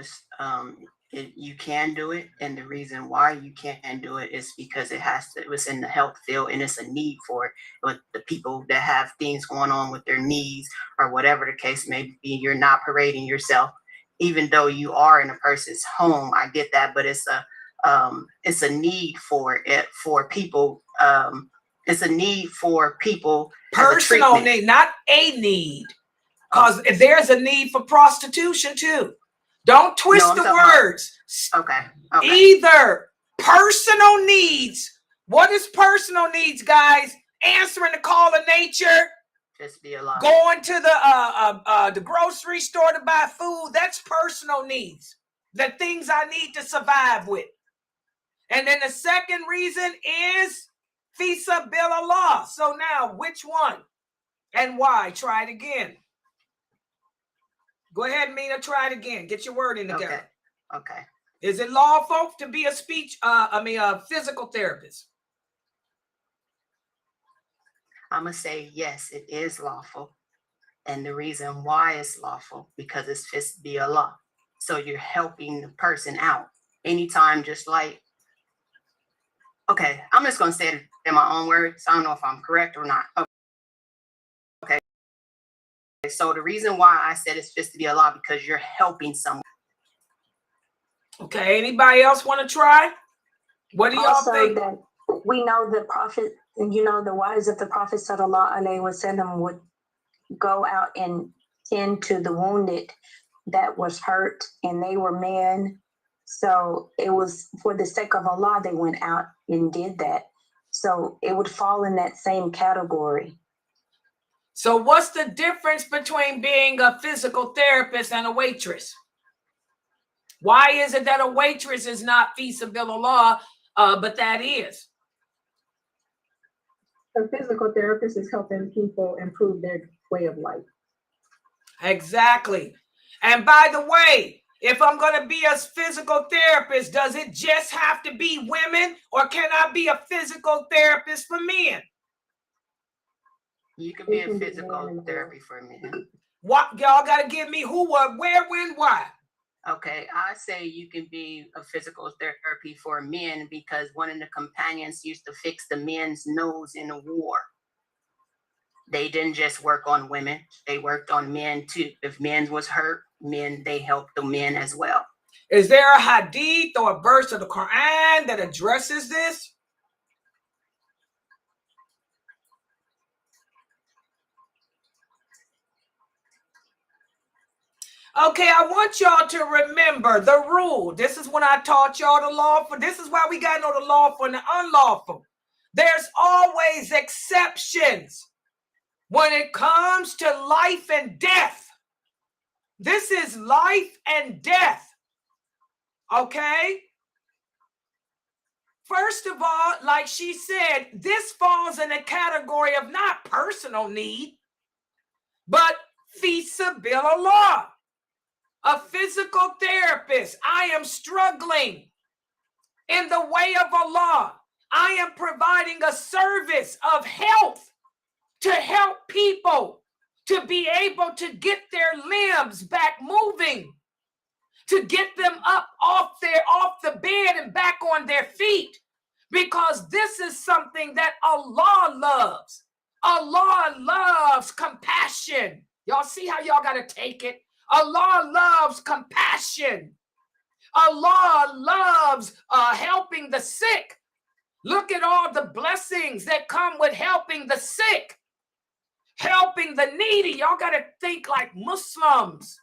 You can do it, and the reason why you can do it is because it was in the health field, and it's a need for it. With the people that have things going on with their knees or whatever the case may be, you're not parading yourself, even though you are in a person's home. I get that, but it's a need for it for people. It's a need for people. Personal need, not a need. Because there's a need for prostitution too. Don't twist the words. Okay. Either personal needs. What is personal needs, guys? Answering the call of nature. Just be alive. Going to the grocery store to buy food. That's personal needs. The things I need to survive with. And then the second reason is fi sabilillah. So now, which one and why? Try it again. Go ahead, Mina, try it again. Get your word in together. Okay. Is it lawful to be a physical therapist? I'm going to say yes, it is lawful. And the reason why it's lawful, because it's fi sabilillah. So you're helping the person out. Anytime, just like, okay, I'm just going to say it in my own words. I don't know if I'm correct or not. Okay. So the reason why I said it's fi sabilillah, because you're helping someone. Okay, anybody else want to try? What do y'all think? That we know the Prophet, the wives of the Prophet sallallahu alaihi wasallam would go out and tend to the wounded that was hurt, and they were men. So it was for the sake of Allah they went out and did that. So it would fall in that same category. So what's the difference between being a physical therapist and a waitress? Why is it that a waitress is not fi sabilillah, but that is? A physical therapist is helping people improve their way of life. Exactly. And by the way, If I'm going to be a physical therapist, does it just have to be women, or can I be a physical therapist for men? You could be a physical therapy for men. What y'all got to give me who, what, where, when, why? Okay, I say you can be a physical therapy for men because one of the companions used to fix the men's nose in a war. They didn't just work on women, they worked on men too. If men was hurt, they helped the men as well. Is there a hadith or a verse of the Quran that addresses this? Okay, I want y'all to remember the rule. This is when I taught y'all the lawful. This is why we got to know the lawful and the unlawful. There's always exceptions when it comes to life and death. This is life and death. Okay? First of all, like she said, this falls in a category of not personal need, but fi sabilillah. A physical therapist. I am struggling in the way of Allah. I am providing a service of health to help people to be able to get their limbs back moving, to get them up off the bed and back on their feet, because this is something that Allah loves. Allah loves compassion. Y'all see how y'all got to take it? Allah loves compassion. Allah loves helping the sick. Look at all the blessings that come with helping the sick, helping the needy. Y'all got to think like Muslims.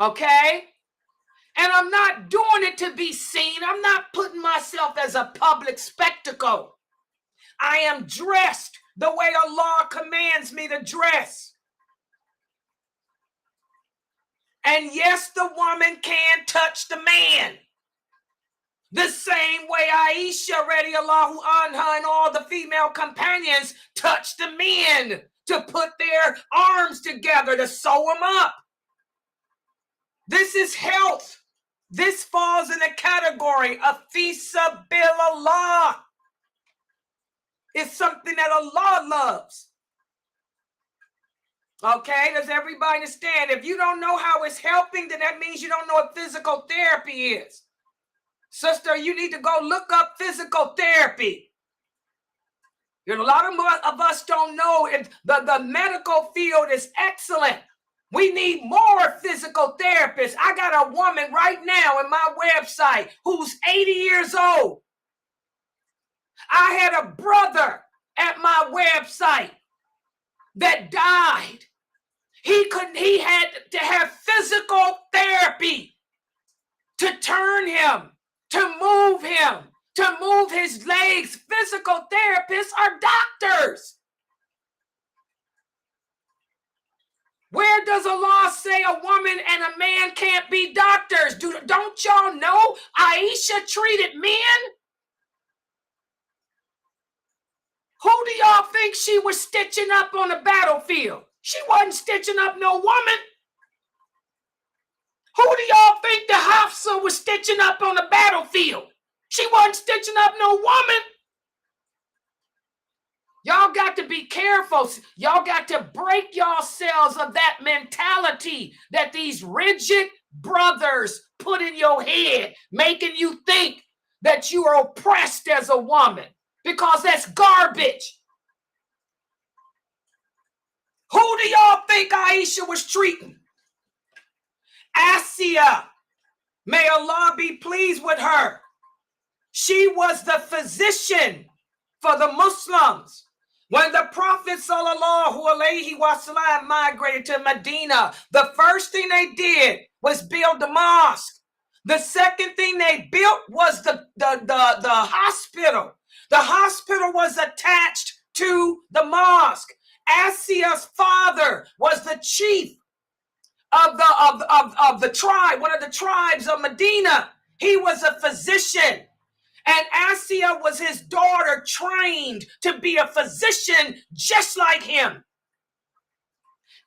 Okay? And I'm not doing it to be seen. I'm not putting myself as a public spectacle. I am dressed the way Allah commands me to dress. And yes, the woman can touch the man. The same way Aisha radiallahu anha and all the female companions touched the men to put their arms together to sew them up. This is health. This falls in the category of fi sabilillah. It's something that Allah loves. Okay, does everybody understand? If you don't know how it's helping, then that means you don't know what physical therapy is. Sister, you need to go look up physical therapy. A lot of us don't know if the medical field is excellent. We need more physical therapists. I got a woman right now in my website who's 80 years old. I had a brother at my website that died. He had to have physical therapy to turn him, to move his legs. Physical therapists are doctors. Where does Allah say a woman and a man can't be doctors? Don't y'all know Aisha treated men? Who do y'all think she was stitching up on the battlefield? She wasn't stitching up no woman. Who do y'all think the Hafsa was stitching up on the battlefield? She wasn't stitching up no woman. Y'all got to be careful. Y'all got to break yourselves of that mentality that these rigid brothers put in your head, making you think that you are oppressed as a woman, because that's garbage. Who do y'all think Aisha was treating? Asiya, may Allah be pleased with her. She was the physician for the Muslims. When the Prophet ﷺ migrated to Medina, the first thing they did was build the mosque. The second thing they built was the hospital. The hospital was attached to the mosque. Asiya's father was the chief of the tribe, one of the tribes of Medina. He was a physician. And Asiya was his daughter, trained to be a physician just like him.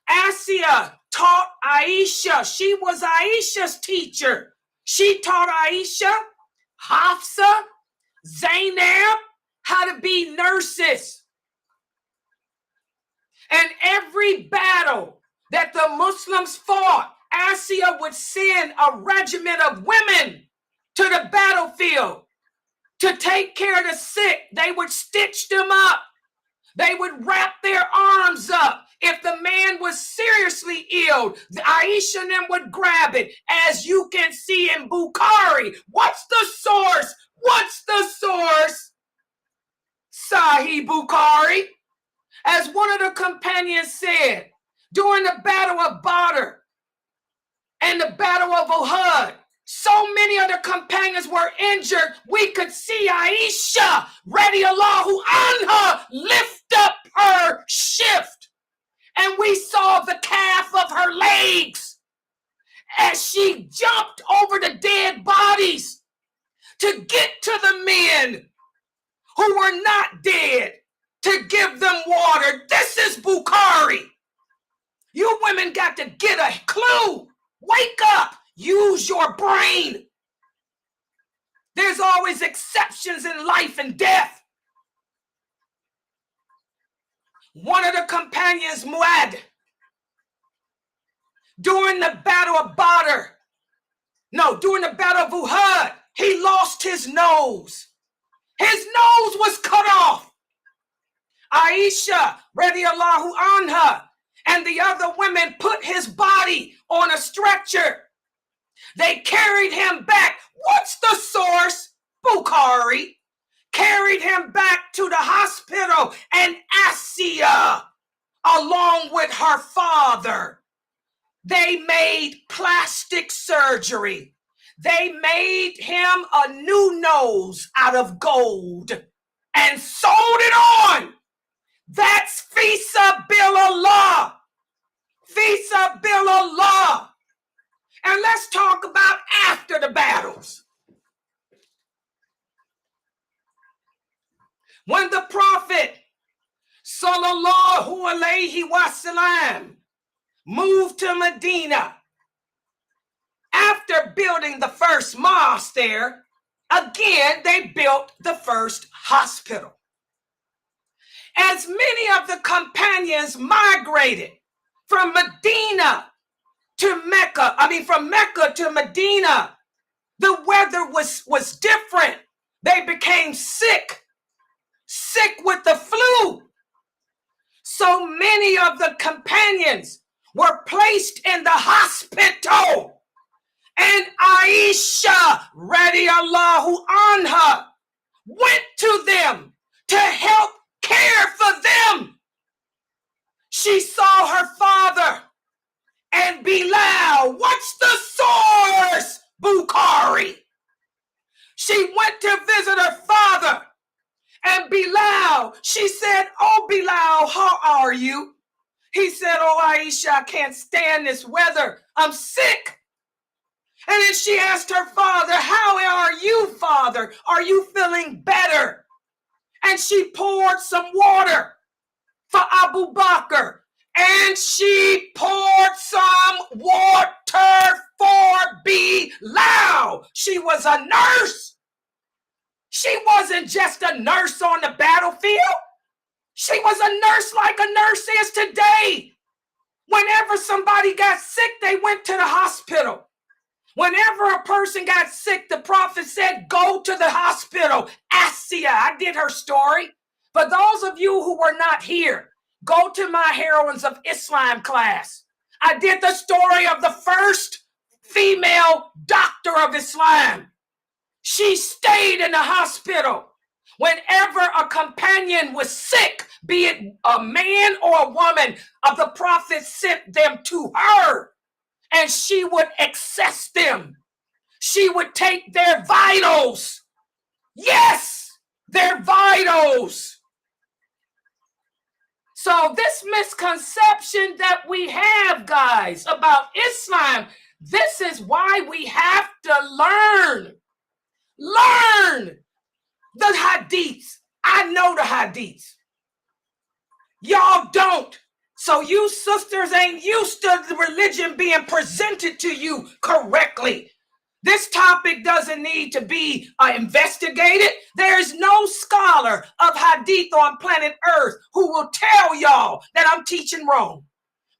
Asiya taught Aisha. She was Aisha's teacher. She taught Aisha, Hafsa, Zainab how to be nurses. And every battle that the Muslims fought, Asiya would send a regiment of women to the battlefield to take care of the sick. They would stitch them up. They would wrap their arms up. If the man was seriously ill, Aisha and them would grab it. As you can see in Bukhari. What's the source? What's the source? Sahih Bukhari. As one of the companions said, during the Battle of Badr and the Battle of Uhud, so many of the companions were injured, we could see Aisha, radiyallahu anha, lift up her shift. And we saw the calf of her legs as she jumped over the dead bodies to get to the men who were not dead, to give them water. This is Bukhari. You women got to get a clue. Wake up. Use your brain. There's always exceptions in life and death. One of the companions, Muad, during the Battle of Badr, during the Battle of Uhud, he lost his nose. His nose was cut off. Aisha, radiyallahu anha, and the other women put his body on a stretcher. They carried him back. What's the source? Bukhari. Carried him back to the hospital, and Asiya, along with her father, they made plastic surgery. They made him a new nose out of gold and sold it on. That's Fisabilillah. Fisabilillah. And let's talk about after the battles. When the Prophet sallallahu alaihi wasallam moved to Medina, after building the first mosque there, again, they built the first hospital. As many of the companions migrated from Medina to Mecca, from Mecca to Medina, the weather was different. They became sick with the flu. So many of the companions were placed in the hospital. And Aisha, radiyallahu anha, went to them to help care for them. She saw her father and Bilal. What's the source? Bukhari. She went to visit her father and Bilal. She said, "Oh, Bilal, how are you?" He said, "Oh, Aisha, I can't stand this weather. I'm sick." And then she asked her father, "How are you, father? Are you feeling better?" And she poured some water for Abu Bakr. And she poured some water for Bilal. She was a nurse. She wasn't just a nurse on the battlefield. She was a nurse like a nurse is today. Whenever somebody got sick, they went to the hospital. Whenever a person got sick, the Prophet said, "Go to the hospital." Asiya, I did her story. For those of you who were not here, go to my Heroines of Islam class. I did the story of the first female doctor of Islam. She stayed in the hospital. Whenever a companion was sick, be it a man or a woman, the Prophet sent them to her, and she would access them. She would take their vitals. Yes, their vitals. So this misconception that we have, guys, about Islam, this is why we have to learn the hadiths. I know the hadiths. Y'all don't. So you sisters ain't used to the religion being presented to you correctly. This topic doesn't need to be investigated. There's no scholar of hadith on planet Earth who will tell y'all that I'm teaching wrong,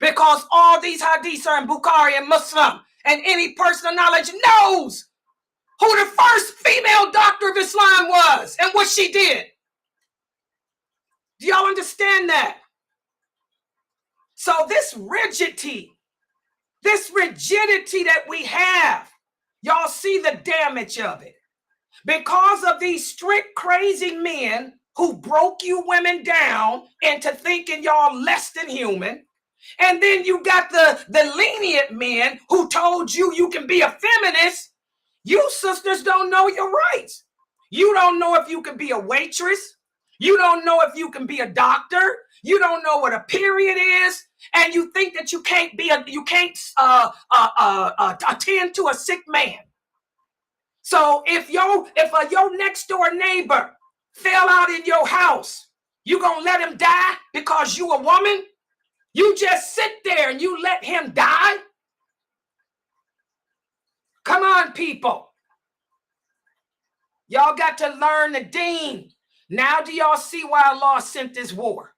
because all these hadiths are in Bukhari and Muslim, and any person of knowledge knows who the first female doctor of Islam was and what she did. Do y'all understand that? So this rigidity that we have, y'all see the damage of it. Because of these strict, crazy men who broke you women down into thinking y'all less than human. And then you got the lenient men who told you you can be a feminist. You sisters don't know your rights. You don't know if you can be a waitress. You don't know if you can be a doctor. You don't know what a period is. And you think that you can't attend to a sick man. So if your next door neighbor fell out in your house, you gonna let him die because you a woman? You just sit there and you let him die? Come on, people. Y'all got to learn the deen. Now do y'all see why Allah sent this war?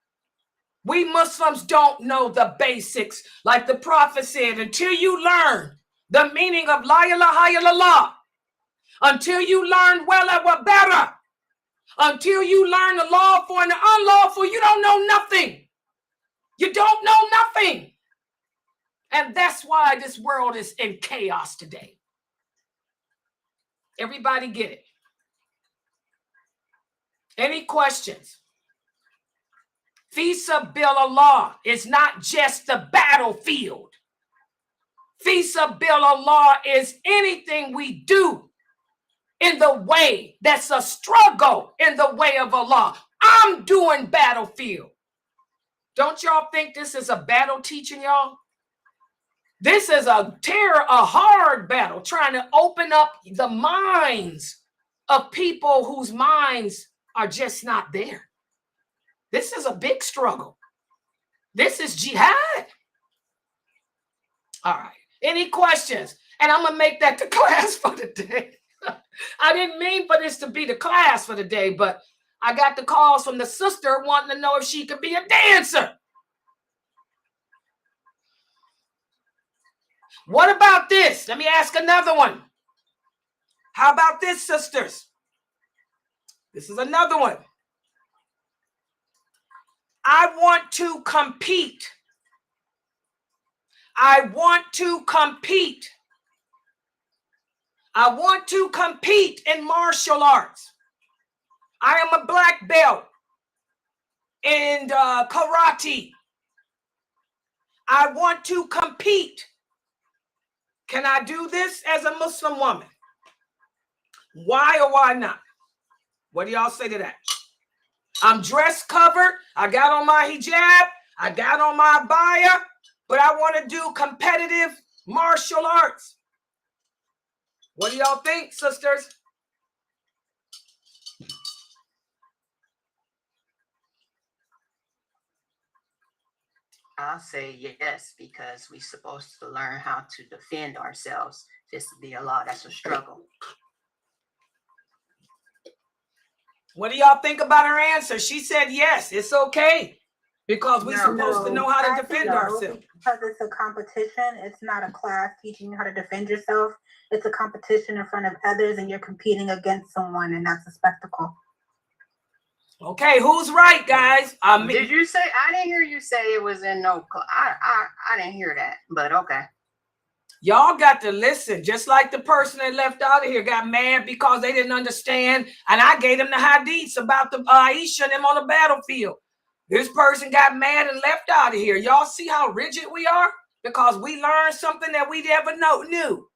We Muslims don't know the basics. Like the Prophet said, until you learn the meaning of La ilaha illallah, until you learn wala wa bara, until you learn the lawful and the unlawful, you don't know nothing. You don't know nothing. And that's why this world is in chaos today. Everybody get it? Any questions? Fi sabilillah is not just the battlefield. Fi sabilillah is anything we do in the way that's a struggle in the way of Allah. I'm doing battlefield. Don't y'all think this is a battle teaching y'all? This is a hard battle, trying to open up the minds of people whose minds are just not there. This is a big struggle. This is jihad. All right. Any questions? And I'm going to make that the class for the day. I didn't mean for this to be the class for the day, but I got the calls from the sister wanting to know if she could be a dancer. What about this? Let me ask another one. How about this, sisters? This is another one. I want to compete. I want to compete. I want to compete in martial arts. I am a black belt in karate. I want to compete. Can I do this as a Muslim woman? Why or why not? What do y'all say to that? I'm dress covered. I got on my hijab. I got on my abaya, but I want to do competitive martial arts. What do y'all think, sisters? I'll say yes, because we're supposed to learn how to defend ourselves. Just to be a law, that's a struggle. What do y'all think about her answer? She said yes, it's okay, because we're supposed to know how to defend ourselves. Because it's a competition. It's not a class teaching you how to defend yourself. It's a competition in front of others, and you're competing against someone, and that's a spectacle. Okay, who's right, guys? Did you say? I didn't hear you say it was in no. I didn't hear that, but okay. Y'all got to listen. Just like the person that left out of here got mad because they didn't understand, and I gave them the hadiths about the Aisha and them on the battlefield. This person got mad and left out of here. Y'all see how rigid we are? Because we learned something that we never knew.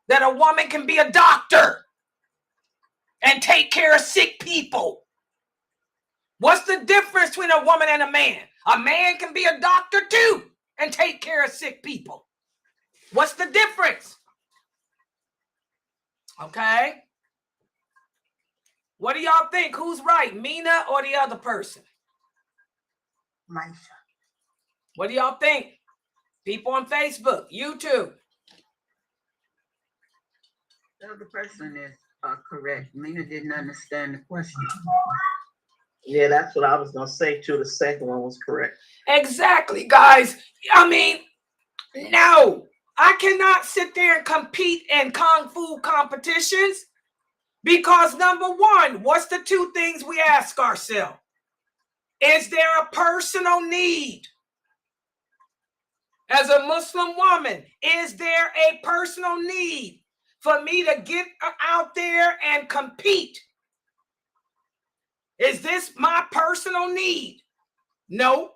That a woman can be a doctor and take care of sick people. What's the difference between a woman and a man? A man can be a doctor too and take care of sick people. What's the difference? Okay. What do y'all think? Who's right, Mina or the other person? Maisha. What do y'all think? People on Facebook, YouTube. The other person is correct. Lena didn't understand the question. Yeah, that's what I was going to say too. The second one was correct. Exactly, guys. I mean, no, I cannot sit there and compete in kung fu competitions because number one, what's the two things we ask ourselves? Is there a personal need? As a Muslim woman, is there a personal need for me to get out there and compete? Is this my personal need? No,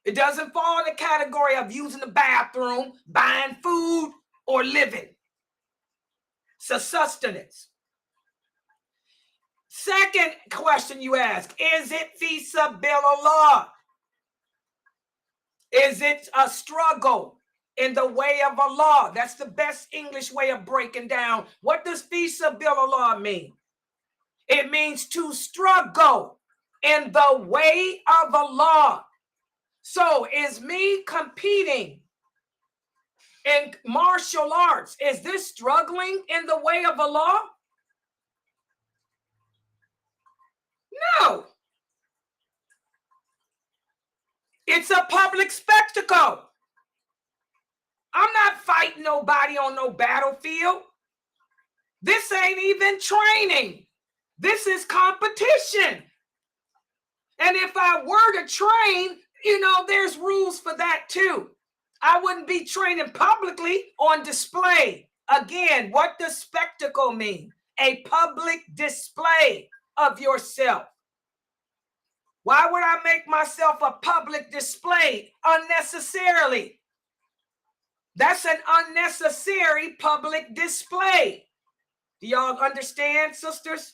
it doesn't fall in the category of using the bathroom, buying food, or living. It's a sustenance. Second question you ask, is it fi sabilillah? Is it a struggle in the way of Allah? That's the best English way of breaking down. What does fi sabilillah mean? It means to struggle in the way of Allah. So is me competing in martial arts, is this struggling in the way of Allah? No. It's a public spectacle. I'm not fighting nobody on no battlefield. This ain't even training. This is competition. And if I were to train, there's rules for that too. I wouldn't be training publicly on display. Again, what does spectacle mean? A public display of yourself. Why would I make myself a public display unnecessarily? That's an unnecessary public display. Do y'all understand, sisters?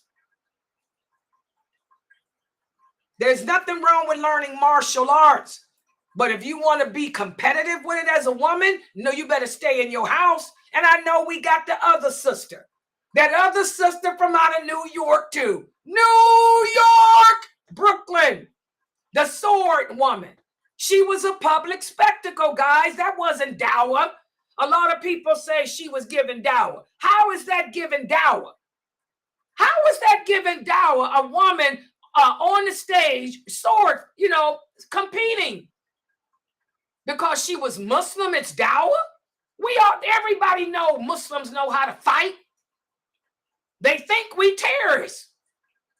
There's nothing wrong with learning martial arts. But if you want to be competitive with it as a woman, no, you better stay in your house. And I know we got the other sister. That other sister from out of New York too. New York, Brooklyn. The sword woman. She was a public spectacle, guys. That wasn't dawah. A lot of people say she was given dawah. How is that given dawah? How is that given dawah? A woman on the stage, sword, competing. Because she was Muslim, it's dawah? Everybody know Muslims know how to fight. They think we terrorists.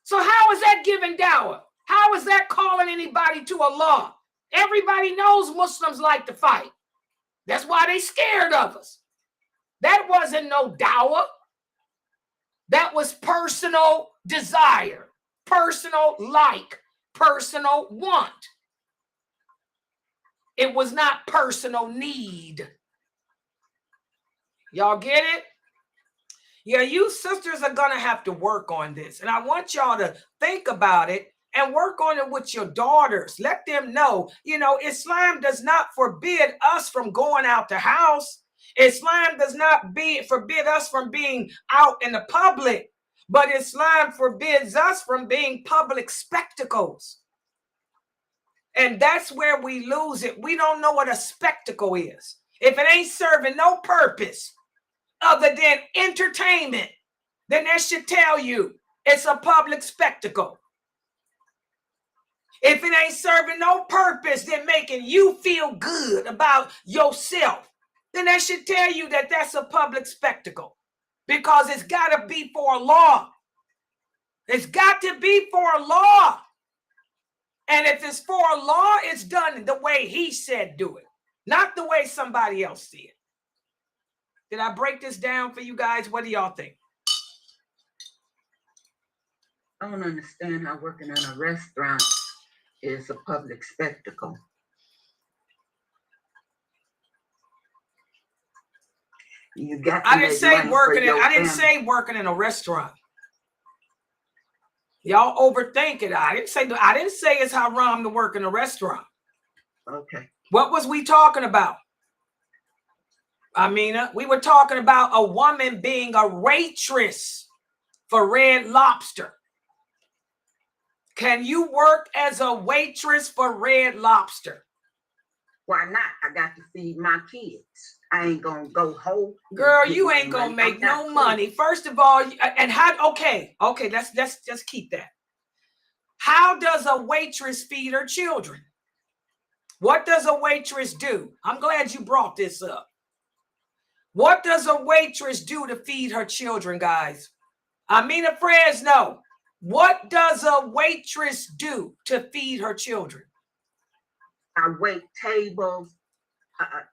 So how is that giving dawah? How is that calling anybody to Allah? Everybody knows Muslims like to fight. That's why they scared of us. That wasn't no dawah. That was personal desire, personal like, personal want. It was not personal need. Y'all get it? Yeah, you sisters are going to have to work on this. And I want y'all to think about it and work on it with your daughters. Let them know, Islam does not forbid us from going out the house. Islam does not forbid us from being out in the public. But Islam forbids us from being public spectacles. And that's where we lose it. We don't know what a spectacle is. If it ain't serving no purpose other than entertainment, then that should tell you it's a public spectacle. If it ain't serving no purpose than making you feel good about yourself, then that should tell you that that's a public spectacle. Because it's got to be for Allah. It's got to be for Allah. And if it's for Allah, it's done the way He said do it, not the way somebody else see it. Did I break this down for you guys? What do y'all think? I don't understand how working in a restaurant is a public spectacle. You got to I didn't say working in a restaurant. Y'all overthink it. I didn't say it's haram to work in a restaurant. Okay. What was we talking about? Amina, we were talking about a woman being a waitress for Red Lobster. Can you work as a waitress for Red Lobster? Why not? I got to feed my kids. I ain't gonna go whole. Girl, you ain't gonna make no money. First of all, and how? Okay, let's just keep that. How does a waitress feed her children? What does a waitress do? I'm glad you brought this up. What does a waitress do to feed her children, guys? Amina Fresno, what does a waitress do to feed her children? I wait tables.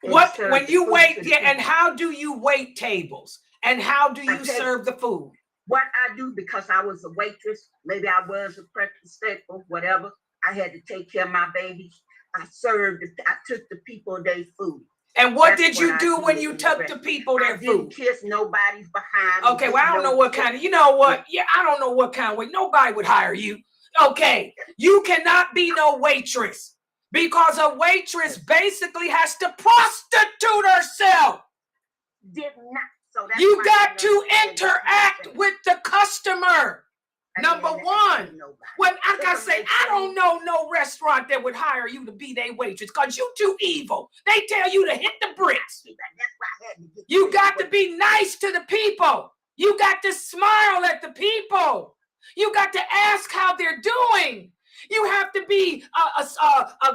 What when you wait? Yeah, and how do you wait tables? And how do you serve the food? What I do, because I was a waitress, maybe I was a breakfast staple, whatever. I had to take care of my babies. I took the people their food. And what did you do when you took the people their food? I didn't kiss nobody's behind. Okay, well, I don't know what kind of, you know what? Yeah, I don't know what kind of way. Nobody would hire you. Okay, you cannot be no waitress because a waitress basically has to prostitute herself. Did not. So that's you got to interact with the customer. Number one, when like I say, I don't know no restaurant that would hire you to be their waitress because you too evil. They tell you to hit the bricks. You got to be nice to the people. You got to smile at the people. You got to ask how they're doing. You have to be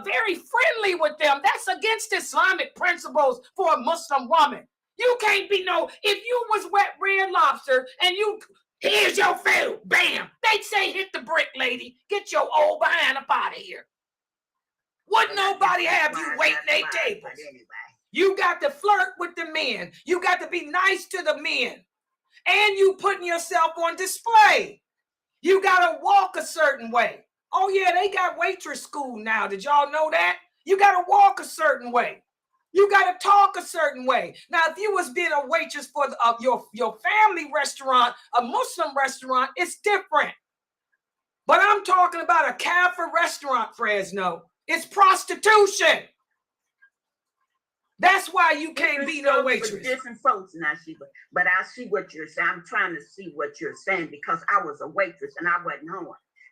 very friendly with them. That's against Islamic principles for a Muslim woman. You can't be if you was Red Lobster and you, here's your food, bam, they'd say, hit the brick, lady. Get your old behind up out of here. Wouldn't nobody have you waiting their tables? You got to flirt with the men. You got to be nice to the men. And you putting yourself on display. You got to walk a certain way. Oh, yeah, they got waitress school now. Did y'all know that? You got to walk a certain way. You got to talk a certain way. Now, if you was being a waitress for your family restaurant, a Muslim restaurant, it's different. But I'm talking about a Kafir restaurant, Fresno. It's prostitution. That's why you can't be no waitress. Different folks, Nasheeba. But I see what you're saying. I'm trying to see what you're saying because I was a waitress and I wasn't home.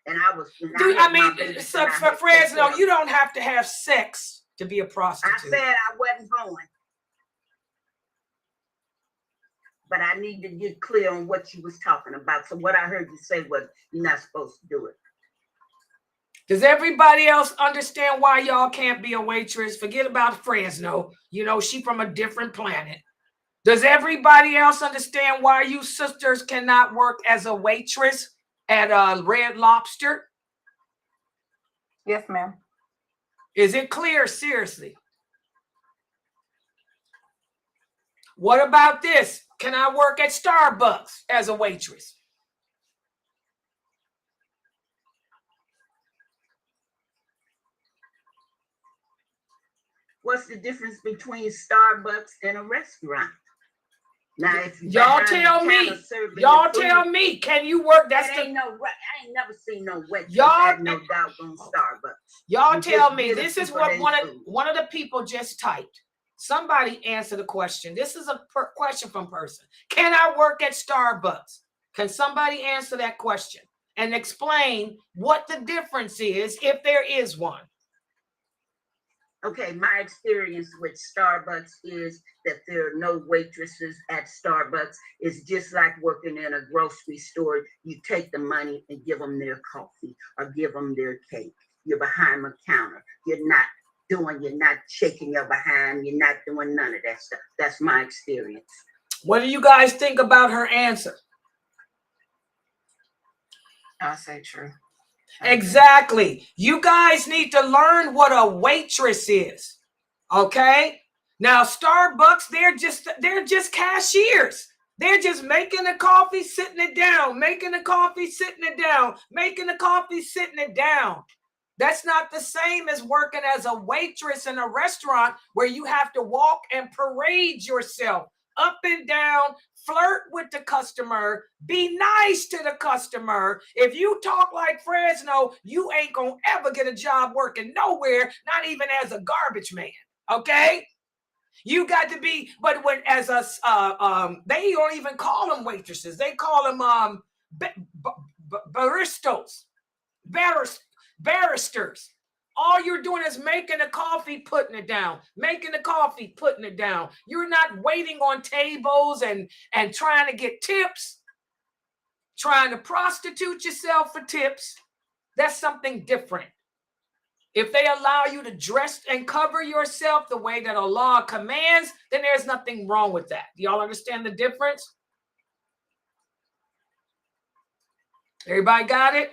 And I was. Dude, I mean, so for Fresno, you don't have to have sex to be a prostitute. I said I wasn't going. But I need to get clear on what you was talking about. So what I heard you say was you're not supposed to do it. Does everybody else understand why y'all can't be a waitress? Forget about Fresno. You know, she from a different planet. Does everybody else understand why you sisters cannot work as a waitress at Red Lobster? Yes, ma'am. Is it clear? Seriously. What about this? Can I work at Starbucks as a waitress? What's the difference between Starbucks and a restaurant? Now, if y'all tell me, can you work? I ain't never seen no waitress at no doggone Starbucks. Y'all tell me, this is what one of the people just typed. Somebody answer the question. This is a question from person. Can I work at Starbucks? Can somebody answer that question and explain what the difference is if there is one? Okay, my experience with Starbucks is that there are no waitresses at Starbucks. It's just like working in a grocery store. You take the money and give them their coffee or give them their cake. You're behind the counter. You're not shaking your behind. You're not doing none of that stuff. That's my experience. What do you guys think about her answer? I say true. Exactly. You guys need to learn what a waitress is. Okay? Now, Starbucks, they're just cashiers. They're just making the coffee, sitting it down, making the coffee, sitting it down, making the coffee, sitting it down. That's not the same as working as a waitress in a restaurant where you have to walk and parade yourself up and down, flirt with the customer, be nice to the customer. If you talk like Fresno, you ain't gonna ever get a job working nowhere, not even as a garbage man, okay? You got to be, but when as a, they don't even call them waitresses. They call them baristers. All you're doing is making the coffee, putting it down, making the coffee, putting it down. You're not waiting on tables and trying to get tips, trying to prostitute yourself for tips. That's something different. If they allow you to dress and cover yourself the way that Allah commands, then there's nothing wrong with that. Do y'all understand the difference? Everybody got it?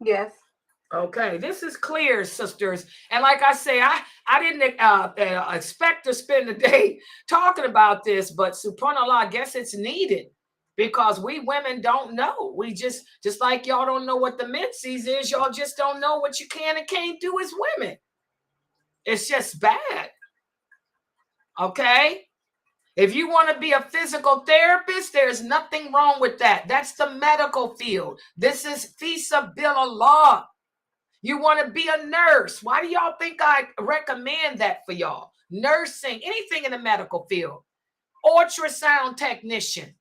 Yes. Okay, this is clear, sisters. And like I say, I didn't expect to spend the day talking about this, but subhanAllah, I guess it's needed because we women don't know. We just like y'all don't know what the menses is, y'all just don't know what you can and can't do as women. It's just bad. Okay? If you want to be a physical therapist, there's nothing wrong with that. That's the medical field. This is fi sabilillah. You want to be a nurse. Why do y'all think I recommend that for y'all? Nursing, anything in the medical field. Ultrasound technician.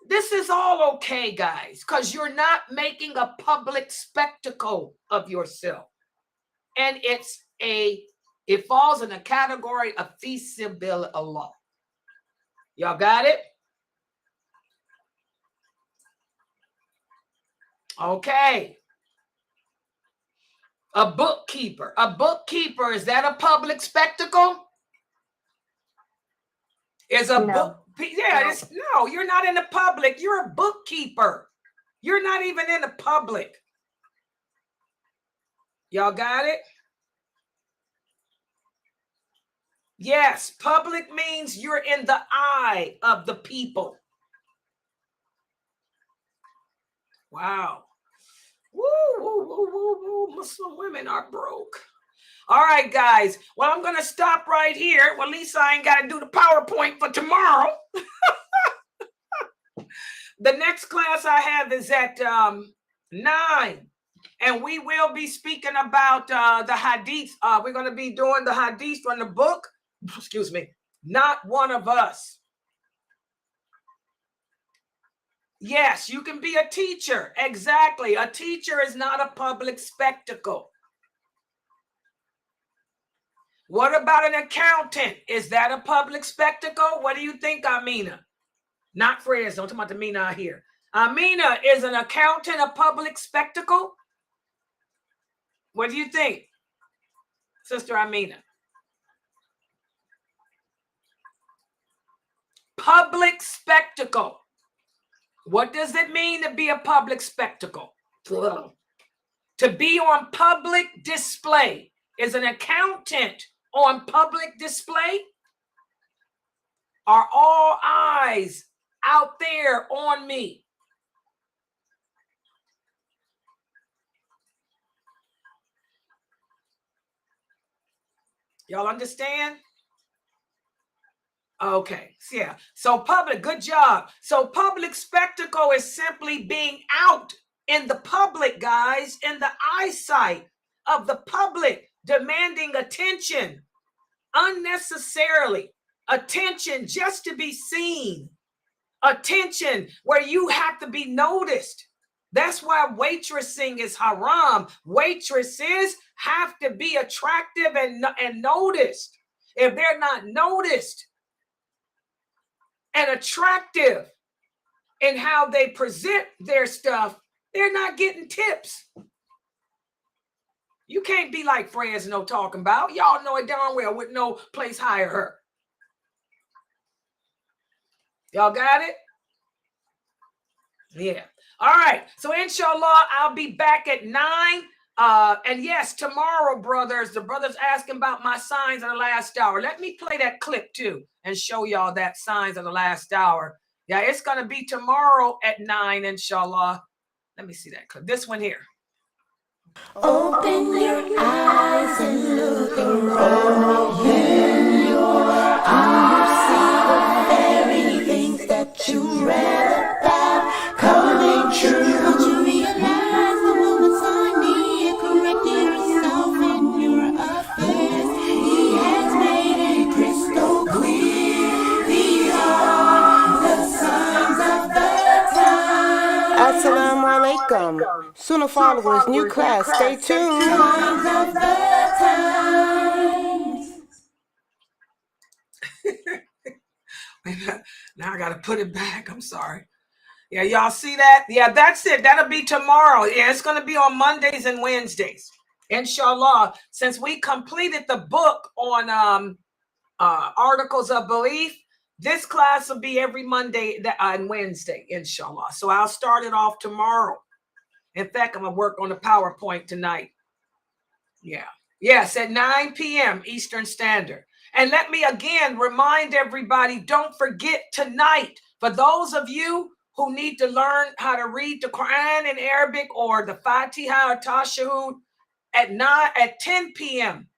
This is all okay, guys, because you're not making a public spectacle of yourself. And it falls in the category of fi sabilillah. Y'all got it? Okay. A bookkeeper. A bookkeeper, is that a public spectacle? Is a book? Yeah, no, you're not in the public. You're a bookkeeper. You're not even in the public. Y'all got it? Yes, public means you're in the eye of the people. Wow. Woo, woo, woo, woo, woo. Muslim women are broke. All right, guys. Well, I'm going to stop right here. Well, at least I ain't got to do the PowerPoint for tomorrow. The next class I have is at 9. And we will be speaking about the hadith. We're going to be doing the hadith from the book. Excuse me. Not One of Us. Yes, you can be a teacher. Exactly. A teacher is not a public spectacle. What about an accountant? Is that a public spectacle? What do you think, Amina? Not Fred. Don't talk about the Mina here. Amina, is an accountant a public spectacle? What do you think, Sister Amina? Public spectacle. What does it mean to be a public spectacle? To be on public display. Is an accountant on public display? Are all eyes out there on me? Y'all understand? Okay, yeah. So public, good job. So public spectacle is simply being out in the public, guys, in the eyesight of the public, demanding attention unnecessarily, attention just to be seen, attention where you have to be noticed. That's why waitressing is haram. Waitresses have to be attractive and noticed. If they're not noticed and attractive in how they present their stuff, they're not getting tips. You can't be like Fresno talking about. Y'all know it darn well with no place hire her. Y'all got it? Yeah. All right. So inshallah, I'll be back at 9. And yes, tomorrow, brothers, the brothers asking about my signs of the last hour. Let me play that clip too and show y'all that signs of the last hour. Yeah, it's going to be tomorrow at 9, inshallah. Let me see that clip. This one here. Open your eyes and look around you. You see the very things that you read about coming true. Don't you realize the moments I need correct yourself in your affairs? He has made it crystal clear. These are the signs of the time. Assalamu alaikum. Sunnahfollowers, new class. Stay tuned. Now I got to put it back. I'm sorry. Yeah, y'all see that? Yeah, that's it. That'll be tomorrow. Yeah, it's going to be on Mondays and Wednesdays. Inshallah, since we completed the book on articles of belief, this class will be every Monday and Wednesday, inshallah. So I'll start it off tomorrow. In fact, I'm going to work on the PowerPoint tonight. Yeah. Yes, at 9 p.m. Eastern Standard. And let me again remind everybody, don't forget tonight, for those of you who need to learn how to read the Quran in Arabic or the Fatiha or Tashahud, at 10 p.m.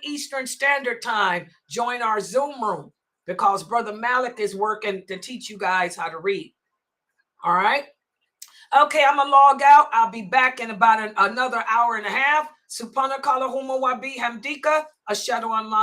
Eastern Standard Time, join our Zoom room because Brother Malik is working to teach you guys how to read. All right? Okay, I'm going to log out. I'll be back in about another hour and a half. Subhanakallahumma wa bihamdika. Ashhadu an la